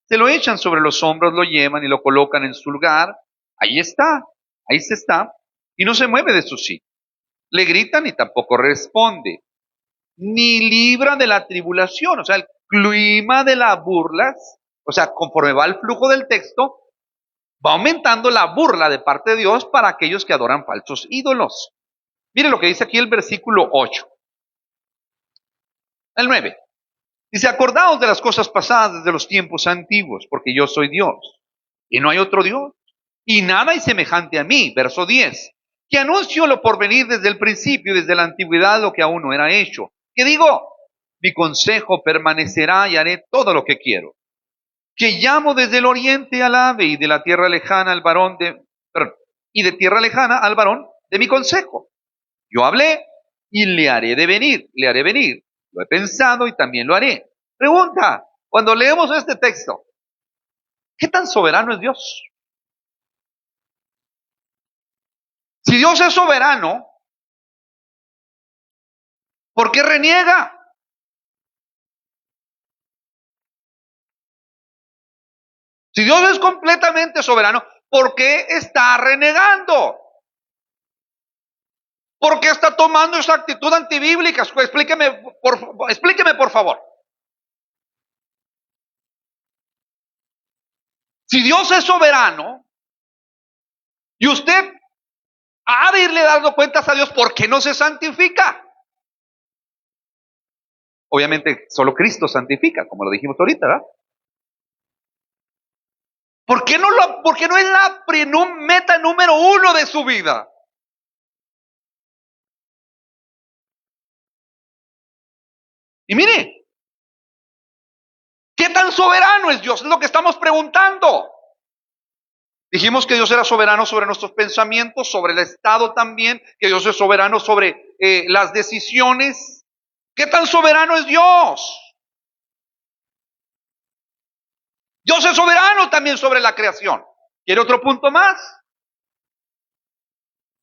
se lo echan sobre los hombros, lo llevan y lo colocan en su lugar. Ahí está, ahí se está, y no se mueve de su sitio. Le gritan y tampoco responde, ni libra de la tribulación. O sea, el clima de las burlas, o sea, conforme va el flujo del texto, va aumentando la burla de parte de Dios para aquellos que adoran falsos ídolos. Mire lo que dice aquí el versículo 8. El 9. Dice, acordaos de las cosas pasadas desde los tiempos antiguos, porque yo soy Dios, y no hay otro Dios, y nada hay semejante a mí. Verso 10. Que anuncio lo por venir desde el principio, desde la antigüedad, lo que aún no era hecho. Que digo, mi consejo permanecerá y haré todo lo que quiero. Que llamo desde el oriente al ave y de la tierra lejana al varón y de tierra lejana al varón de mi consejo. Yo hablé y le haré de venir, le haré venir. Lo he pensado y también lo haré. Pregunta, cuando leemos este texto, ¿qué tan soberano es Dios? Si Dios es soberano, ¿por qué reniega? Si Dios es completamente soberano, ¿por qué está renegando? ¿Por qué está tomando esa actitud antibíblica? Explíqueme por favor. Si Dios es soberano y usted ha de irle dando cuentas a Dios, ¿por qué no se santifica? Obviamente solo Cristo santifica, como lo dijimos ahorita, ¿verdad? ¿Por qué no es la meta número uno de su vida? Y mire, ¿qué tan soberano es Dios? Es lo que estamos preguntando. Dijimos que Dios era soberano sobre nuestros pensamientos, sobre el Estado también, que Dios es soberano sobre las decisiones. ¿Qué tan soberano es Dios? Dios es soberano también sobre la creación. ¿Quiere otro punto más?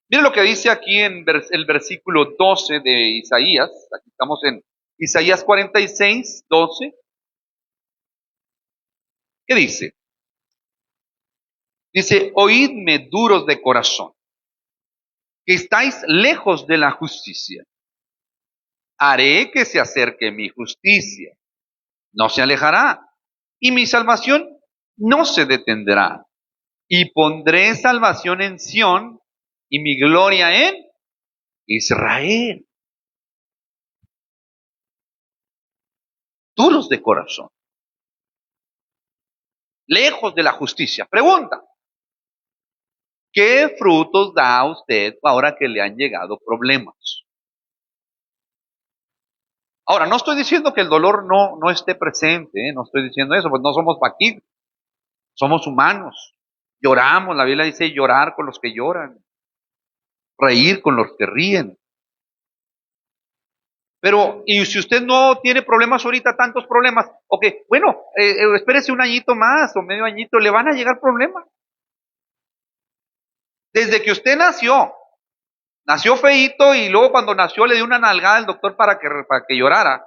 Mire lo que dice aquí en el versículo 12 de Isaías. Aquí estamos en Isaías 46, 12. ¿Qué dice? Dice, oídme duros de corazón, que estáis lejos de la justicia. Haré que se acerque mi justicia. No se alejará. Y mi salvación no se detendrá. Y pondré salvación en Sión y mi gloria en Israel. Duros de corazón, lejos de la justicia. Pregunta, ¿qué frutos da usted ahora que le han llegado problemas? Ahora, no estoy diciendo que el dolor no esté presente, ¿eh? No estoy diciendo eso, pues no somos vaquitos, somos humanos. Lloramos, la Biblia dice llorar con los que lloran, reír con los que ríen. Pero, y si usted no tiene problemas ahorita, tantos problemas, ok, bueno, espérese un añito más o medio añito, le van a llegar problemas. Desde que usted nació feíto y luego cuando nació le dio una nalgada al doctor para que llorara,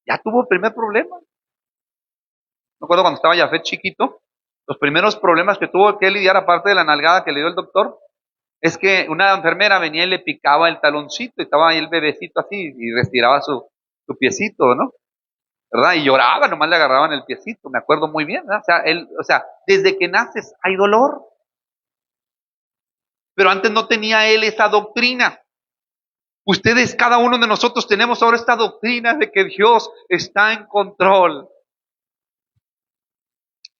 ya tuvo el primer problema. Me acuerdo cuando estaba Jafet chiquito, los primeros problemas que tuvo que lidiar, aparte de la nalgada que le dio el doctor, es que una enfermera venía y le picaba el taloncito y estaba ahí el bebecito así y respiraba su piecito, ¿no? ¿Verdad? Y lloraba, nomás le agarraban el piecito, me acuerdo muy bien, ¿verdad? O sea, desde que naces hay dolor. Pero antes no tenía él esa doctrina. Ustedes, cada uno de nosotros tenemos ahora esta doctrina de que Dios está en control.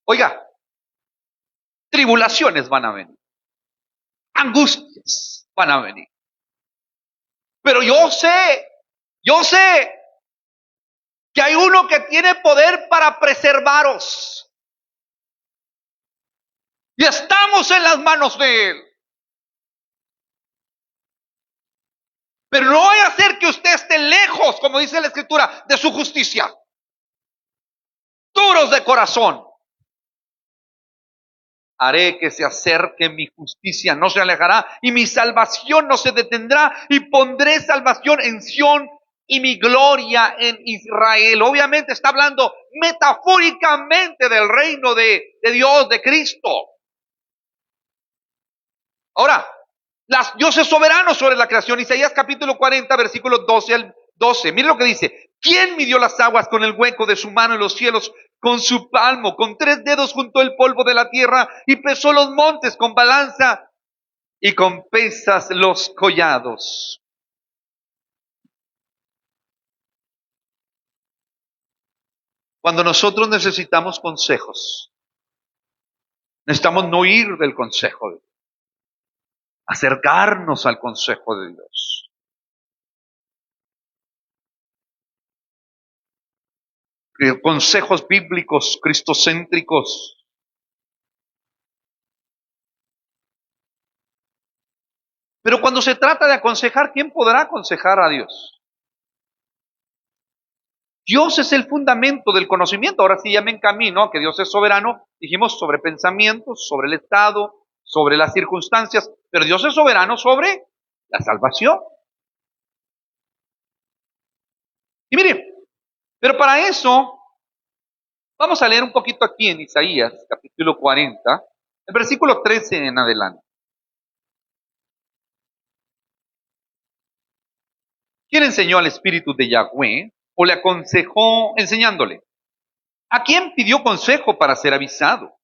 Oiga, tribulaciones van a venir, angustias van a venir. Pero yo sé que hay uno que tiene poder para preservaros. Y estamos en las manos de Él. Pero no voy a hacer que usted esté lejos, como dice la Escritura, de su justicia. Duros de corazón. Haré que se acerque mi justicia, no se alejará, y mi salvación no se detendrá, y pondré salvación en Sión y mi gloria en Israel. Obviamente está hablando metafóricamente del reino de Dios, de Cristo. Ahora, Dios es soberano sobre la creación. Isaías capítulo 40, versículos 12 al 12. Mire lo que dice. ¿Quién midió las aguas con el hueco de su mano y los cielos con su palmo? Con 3 dedos juntó el polvo de la tierra y pesó los montes con balanza y con pesas los collados. Cuando nosotros necesitamos consejos, necesitamos no ir del consejo de Dios, acercarnos al consejo de Dios. Consejos bíblicos, cristocéntricos. Pero cuando se trata de aconsejar, ¿quién podrá aconsejar a Dios? Dios es el fundamento del conocimiento. Ahora sí ya me encamino a que Dios es soberano. Dijimos sobre pensamientos, sobre el estado, sobre las circunstancias, pero Dios es soberano sobre la salvación. Y mire, pero para eso vamos a leer un poquito aquí en Isaías, capítulo 40, el versículo 13 en adelante. ¿Quién enseñó al espíritu de Yahweh o le aconsejó enseñándole? ¿A quién pidió consejo para ser avisado?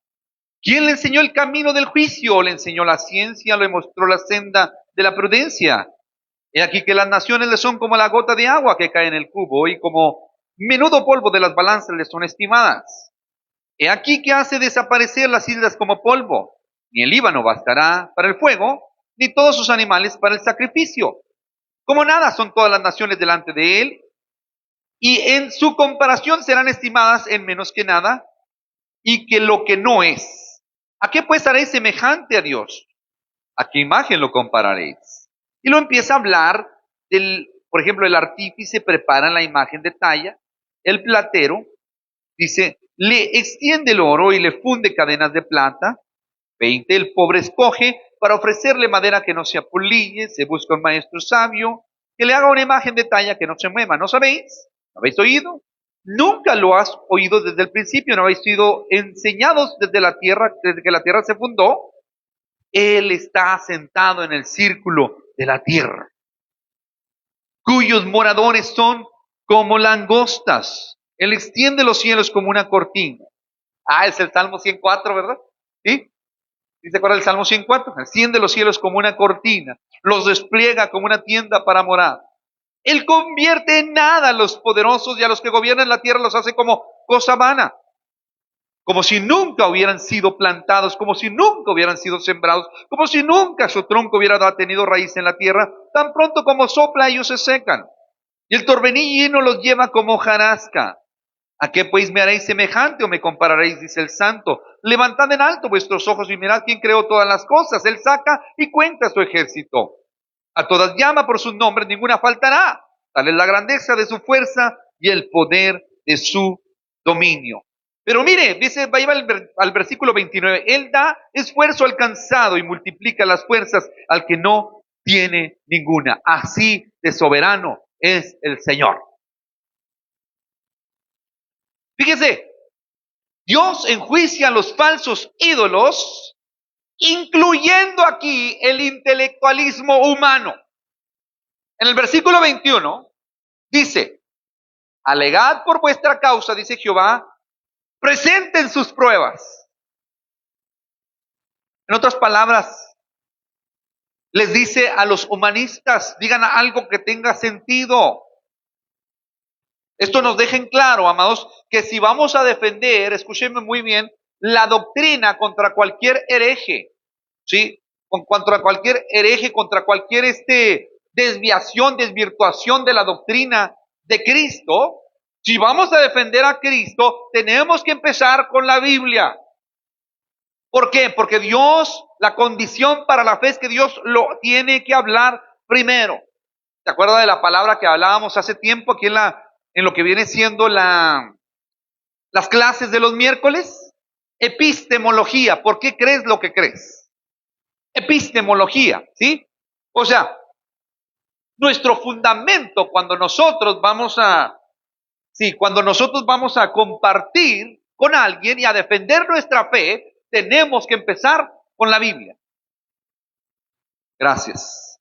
¿Quién le enseñó el camino del juicio o le enseñó la ciencia, le mostró la senda de la prudencia? He aquí que las naciones le son como la gota de agua que cae en el cubo y como menudo polvo de las balanzas le son estimadas. He aquí que hace desaparecer las islas como polvo. Ni el Líbano bastará para el fuego, ni todos sus animales para el sacrificio. Como nada son todas las naciones delante de él, y en su comparación serán estimadas en menos que nada, y que lo que no es. ¿A qué pues haréis semejante a Dios? ¿A qué imagen lo compararéis? Y lo empieza a hablar por ejemplo, el artífice prepara la imagen de talla, el platero dice, le extiende el oro y le funde cadenas de plata. 20, el pobre escoge para ofrecerle madera que no se apolille, se busca un maestro sabio que le haga una imagen de talla que no se mueva. ¿No sabéis? ¿No habéis oído? Nunca lo has oído desde el principio, no habéis sido enseñados desde la tierra, desde que la tierra se fundó. Él está sentado en el círculo de la tierra, cuyos moradores son como langostas. Él extiende los cielos como una cortina. Ah, es el Salmo 104, ¿verdad? ¿Sí? ¿Sí se acuerda del Salmo 104? Extiende los cielos como una cortina, los despliega como una tienda para morar. Él convierte en nada a los poderosos y a los que gobiernan la tierra los hace como cosa vana, como si nunca hubieran sido plantados, como si nunca hubieran sido sembrados, como si nunca su tronco hubiera tenido raíz en la tierra. Tan pronto como sopla ellos se secan, y el torbellino los lleva como hojarasca. ¿A qué pues me haréis semejante o me compararéis? Dice el santo. Levantad en alto vuestros ojos y mirad quién creó todas las cosas. Él saca y cuenta su ejército. A todas llama por sus nombres, ninguna faltará. Tal es la grandeza de su fuerza y el poder de su dominio. Pero mire, dice, va al versículo 29. Él da esfuerzo al cansado y multiplica las fuerzas al que no tiene ninguna. Así de soberano es el Señor. Fíjese, Dios enjuicia a los falsos ídolos, incluyendo aquí el intelectualismo humano. En el versículo 21 dice, alegad por vuestra causa, dice Jehová, presenten sus pruebas. En otras palabras, les dice a los humanistas, digan algo que tenga sentido. Esto nos deja en claro, amados, que si vamos a defender, escúchenme muy bien, la doctrina contra cualquier hereje, ¿sí? Contra cualquier hereje, contra cualquier desviación, desvirtuación de la doctrina de Cristo, si vamos a defender a Cristo, tenemos que empezar con la Biblia. ¿Por qué? Porque Dios, la condición para la fe es que Dios lo tiene que hablar primero. ¿Se acuerda de la palabra que hablábamos hace tiempo aquí en lo que viene siendo las clases de los miércoles? Epistemología. ¿Por qué crees lo que crees? Epistemología, ¿sí? O sea, nuestro fundamento cuando nosotros vamos a compartir con alguien y a defender nuestra fe, tenemos que empezar con la Biblia. Gracias.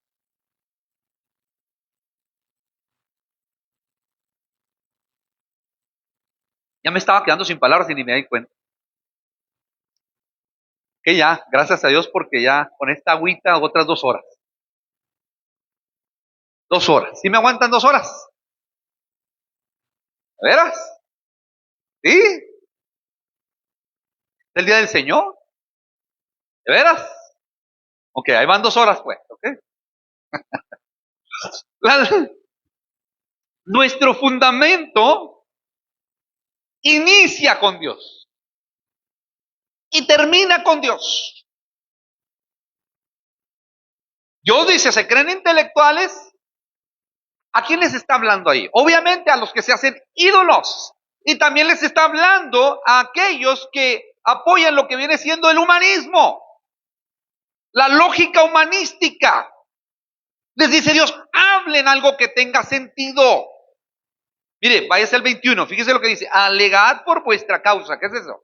Ya me estaba quedando sin palabras y ni me di cuenta. Que ya, gracias a Dios, porque ya con esta agüita otras 2 horas. 2 horas. ¿Sí me aguantan 2 horas? ¿De veras? ¿Sí? ¿Es el día del Señor? ¿De veras? Ok, ahí van 2 horas, pues. ¿Ok? Nuestro fundamento inicia con Dios y termina con Dios. Dios dice, ¿se creen intelectuales? ¿A quién les está hablando ahí? Obviamente a los que se hacen ídolos. Y también les está hablando a aquellos que apoyan lo que viene siendo el humanismo, la lógica humanística. Les dice Dios, hablen algo que tenga sentido. Mire, váyase al 21, fíjese lo que dice, alegad por vuestra causa. ¿Qué es eso?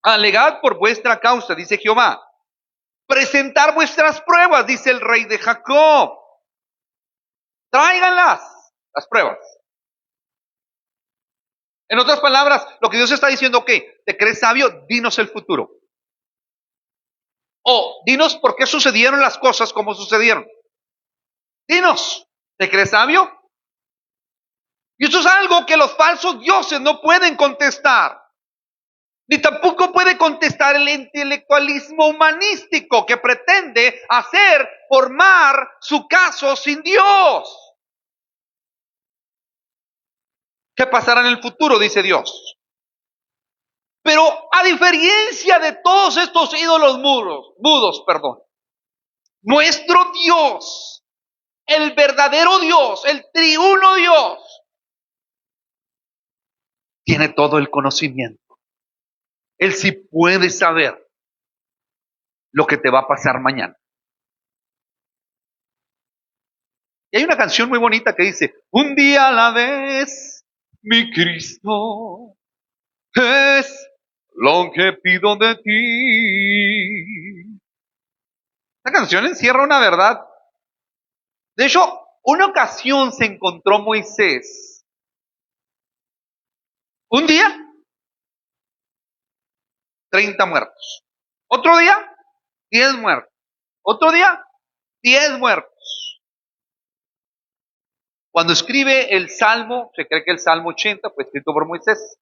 Alegad por vuestra causa, dice Jehová. Presentar vuestras pruebas, dice el rey de Jacob. Tráiganlas, las pruebas. En otras palabras, lo que Dios está diciendo, ¿qué? ¿Te crees sabio? Dinos el futuro. O dinos por qué sucedieron las cosas como sucedieron. Dinos, ¿te crees sabio? Y eso es algo que los falsos dioses no pueden contestar. Ni tampoco puede contestar el intelectualismo humanístico que pretende formar su caso sin Dios. ¿Qué pasará en el futuro? Dice Dios. Pero a diferencia de todos estos ídolos mudos, nuestro Dios, el verdadero Dios, el triuno Dios, tiene todo el conocimiento. Él sí puede saber lo que te va a pasar mañana. Y hay una canción muy bonita que dice, un día a la vez, mi Cristo, es lo que pido de ti. Esta canción encierra una verdad. De hecho, una ocasión se encontró Moisés. Un día, 30 muertos. Otro día, 10 muertos. Otro día, 10 muertos. Cuando escribe el Salmo, se cree que el Salmo 80 fue escrito por Moisés.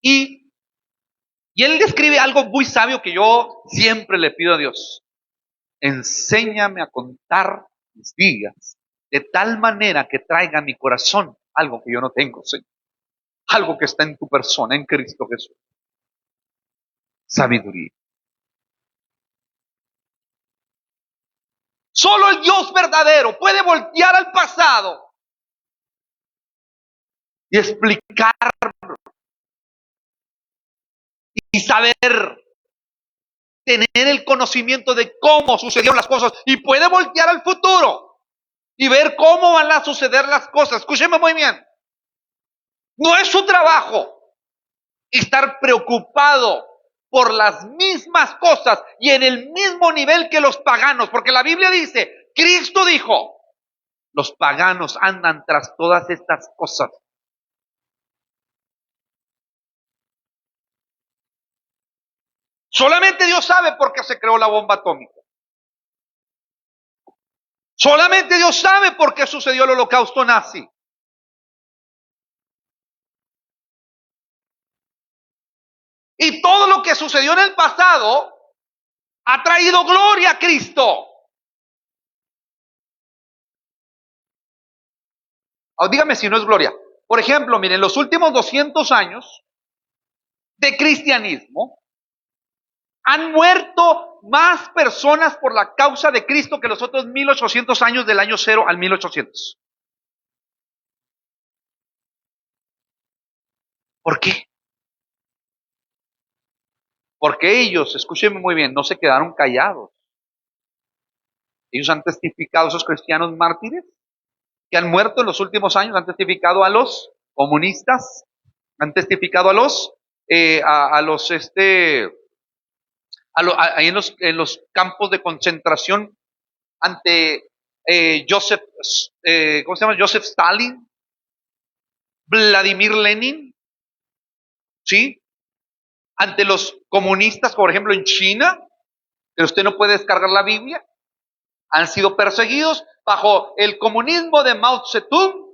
Y él describe algo muy sabio que yo siempre le pido a Dios. Enséñame a contar mis días de tal manera que traiga a mi corazón algo que yo no tengo, Señor. Algo que está en tu persona, en Cristo Jesús. Sabiduría. Solo el Dios verdadero puede voltear al pasado y explicar y saber, tener el conocimiento de cómo sucedieron las cosas y puede voltear al futuro y ver cómo van a suceder las cosas. Escúcheme muy bien. No es su trabajo estar preocupado por las mismas cosas y en el mismo nivel que los paganos, porque la Biblia dice, Cristo dijo, los paganos andan tras todas estas cosas. Solamente Dios sabe por qué se creó la bomba atómica. Solamente Dios sabe por qué sucedió el holocausto nazi. Y todo lo que sucedió en el pasado ha traído gloria a Cristo. Dígame si no es gloria. Por ejemplo, miren, los últimos 200 años de cristianismo han muerto más personas por la causa de Cristo que los otros 1800 años del año 0 al 1800. ¿Por qué? Porque ellos, escúchenme muy bien, no se quedaron callados. Ellos han testificado, esos cristianos mártires que han muerto en los últimos años, han testificado a los comunistas, han testificado a los, ahí en los campos de concentración ante Joseph, ¿cómo se llama? Joseph Stalin, Vladimir Lenin, ¿sí? Ante los comunistas, por ejemplo, en China, que usted no puede descargar la Biblia, han sido perseguidos bajo el comunismo de Mao Zedong.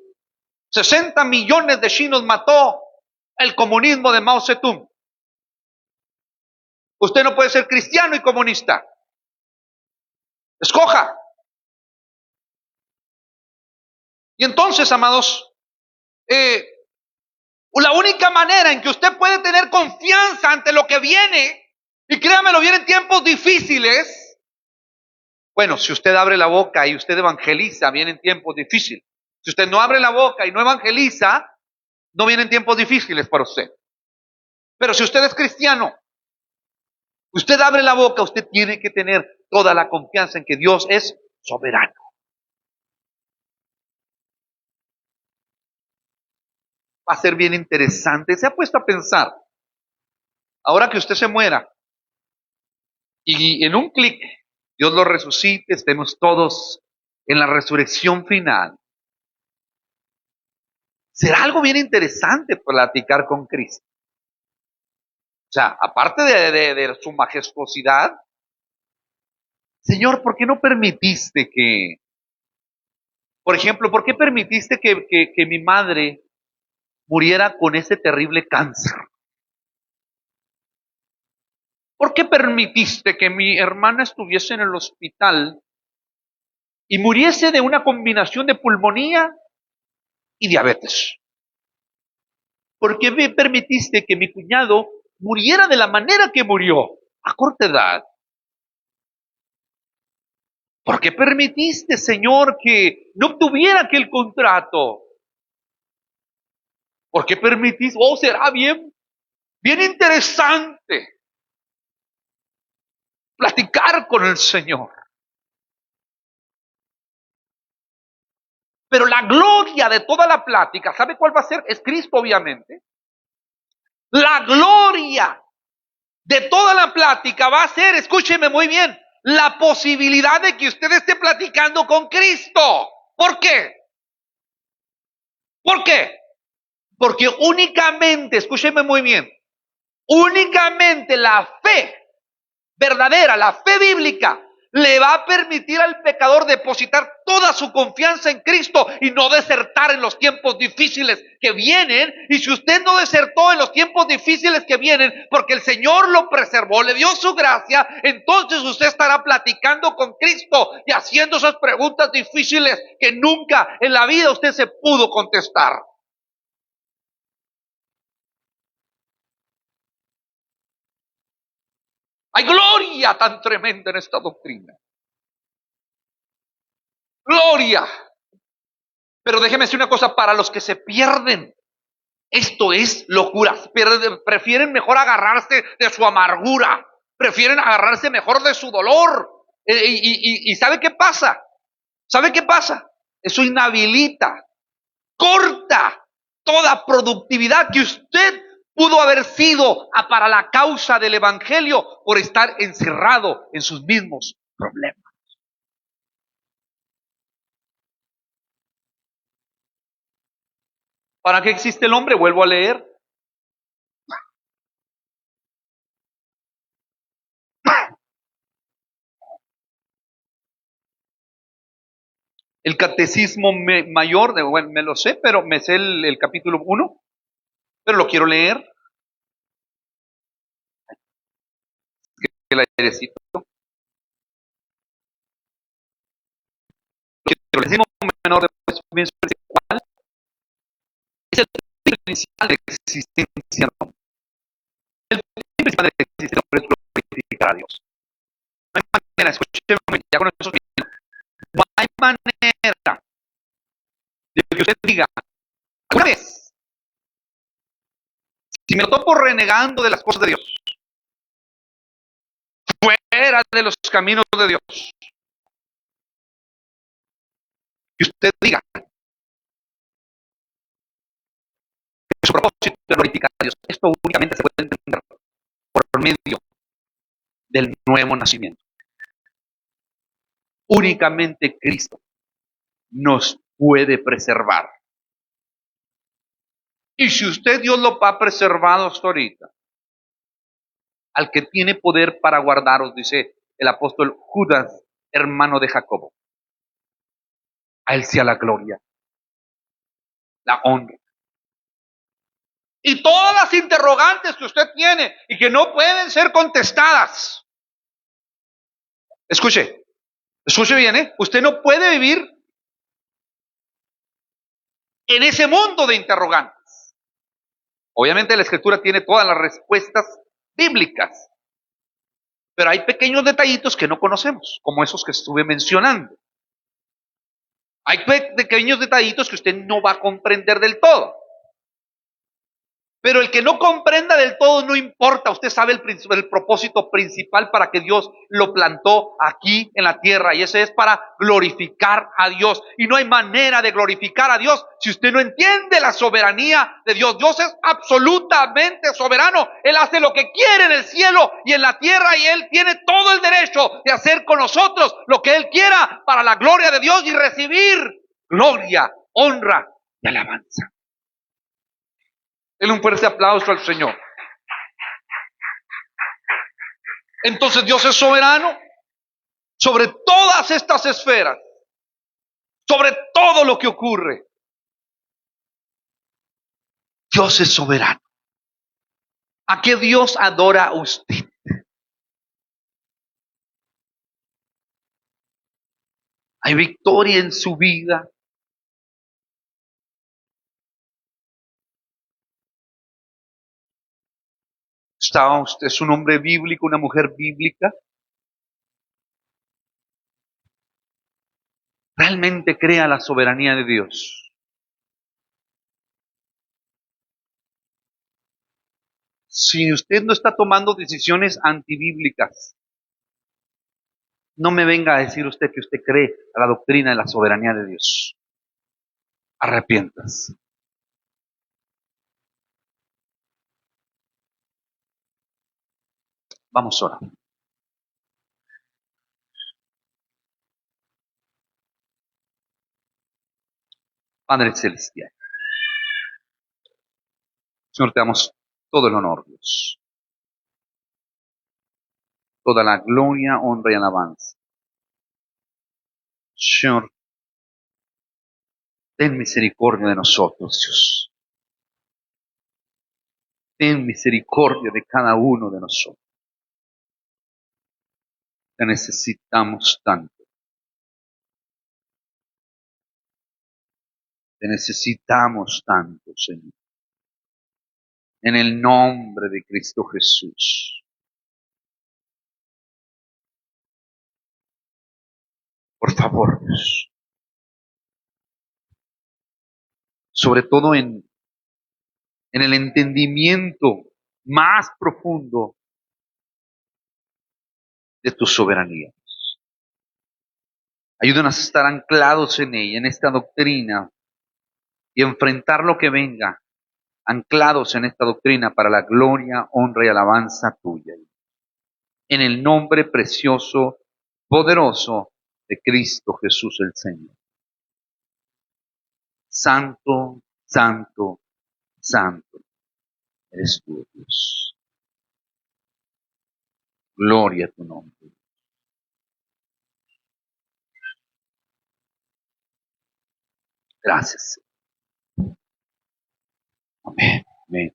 60 millones de chinos mató el comunismo de Mao Zedong. Usted no puede ser cristiano y comunista. Escoja. Y entonces, amados, la única manera en que usted puede tener confianza ante lo que viene, y créamelo, vienen tiempos difíciles. Bueno, si usted abre la boca y usted evangeliza, vienen tiempos difíciles. Si usted no abre la boca y no evangeliza, no vienen tiempos difíciles para usted. Pero si usted es cristiano, usted abre la boca, usted tiene que tener toda la confianza en que Dios es soberano. Va a ser bien interesante. Se ha puesto a pensar, ahora que usted se muera y en un clic Dios lo resucite, estemos todos en la resurrección final. Será algo bien interesante platicar con Cristo. O sea, aparte de su majestuosidad, Señor, ¿por qué no permitiste que, por ejemplo, por qué permitiste que mi madre muriera con ese terrible cáncer? ¿Por qué permitiste que mi hermana estuviese en el hospital y muriese de una combinación de pulmonía y diabetes? ¿Por qué me permitiste que mi cuñado muriera de la manera que murió a corta edad? ¿Por qué permitiste, Señor, que no obtuviera aquel contrato? ¿Por qué permitiste? Oh, será bien interesante platicar con el Señor. Pero la gloria de toda la plática, ¿sabe cuál va a ser? Es Cristo, obviamente. La gloria de toda la plática va a ser, escúcheme muy bien, la posibilidad de que usted esté platicando con Cristo. ¿Por qué? ¿Por qué? Porque únicamente, escúcheme muy bien, únicamente la fe verdadera, la fe bíblica, le va a permitir al pecador depositar toda su confianza en Cristo y no desertar en los tiempos difíciles que vienen. Y si usted no desertó en los tiempos difíciles que vienen, porque el Señor lo preservó, le dio su gracia, entonces usted estará platicando con Cristo y haciendo esas preguntas difíciles que nunca en la vida usted se pudo contestar. Hay gloria tan tremenda en esta doctrina. Gloria. Pero déjeme decir una cosa, para los que se pierden, esto es locura. Prefieren mejor agarrarse de su amargura, prefieren agarrarse mejor de su dolor. ¿Y sabe qué pasa? ¿Sabe qué pasa? Eso inhabilita, corta toda productividad que usted pudo haber sido para la causa del evangelio por estar encerrado en sus mismos problemas. ¿Para qué existe el hombre? Vuelvo a leer. El catecismo mayor, bueno, me lo sé, pero me sé el capítulo 1, pero lo quiero leer. El airecito. El catecismo menor de ¿cuál? Es el principio inicial de la existencia. El principio principal de la existencia es glorificar a Dios. escúcheme, ya con eso, no hay manera de que usted diga, alguna vez, si me lo topo renegando de las cosas de Dios, fuera de los caminos de Dios, que usted diga que su propósito es glorificar a Dios. Esto únicamente se puede entender por medio del nuevo nacimiento. Únicamente Cristo nos puede preservar. Y si usted Dios lo ha preservado hasta ahorita, al que tiene poder para guardaros, dice el apóstol Judas, hermano de Jacobo, a él sea la gloria, la honra. Y todas las interrogantes que usted tiene y que no pueden ser contestadas. Escuche bien, ¿eh? Usted no puede vivir en ese mundo de interrogantes. Obviamente la Escritura tiene todas las respuestas bíblicas, pero hay pequeños detallitos que no conocemos, como esos que estuve mencionando. Hay pequeños detallitos que usted no va a comprender del todo. Pero el que no comprenda del todo no importa, usted sabe el propósito principal para que Dios lo plantó aquí en la tierra, y ese es para glorificar a Dios. Y no hay manera de glorificar a Dios si usted no entiende la soberanía de Dios. Dios es absolutamente soberano. Él hace lo que quiere en el cielo y en la tierra, y Él tiene todo el derecho de hacer con nosotros lo que Él quiera para la gloria de Dios y recibir gloria, honra y alabanza. Denle un fuerte aplauso al Señor. Entonces Dios es soberano sobre todas estas esferas, sobre todo lo que ocurre. Dios es soberano. ¿A qué Dios adora usted? ¿Hay victoria en su vida? ¿Está usted, es un hombre bíblico, una mujer bíblica? ¿Realmente crea la soberanía de Dios? Si usted no está tomando decisiones antibíblicas, no me venga a decir usted que usted cree a la doctrina de la soberanía de Dios. Arrepiéntase. Vamos ahora. Padre Celestial, Señor, te damos todo el honor, Dios, toda la gloria, honra y alabanza. Señor, ten misericordia de nosotros, Dios. Ten misericordia de cada uno de nosotros. Te necesitamos tanto. Te necesitamos tanto, Señor. En el nombre de Cristo Jesús. Por favor, Dios. Sobre todo en el entendimiento más profundo de tu soberanía. Ayúdanos a estar anclados en ella, en esta doctrina, y enfrentar lo que venga, anclados en esta doctrina para la gloria, honra y alabanza tuya. En el nombre precioso, poderoso de Cristo Jesús el Señor. Santo, santo, santo eres tú, Dios. Gloria a tu nombre. Gracias. Amén. Amén.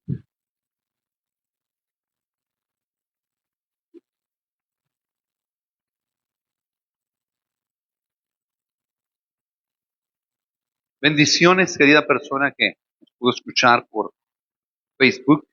Bendiciones, querida persona que nos pudo escuchar por Facebook.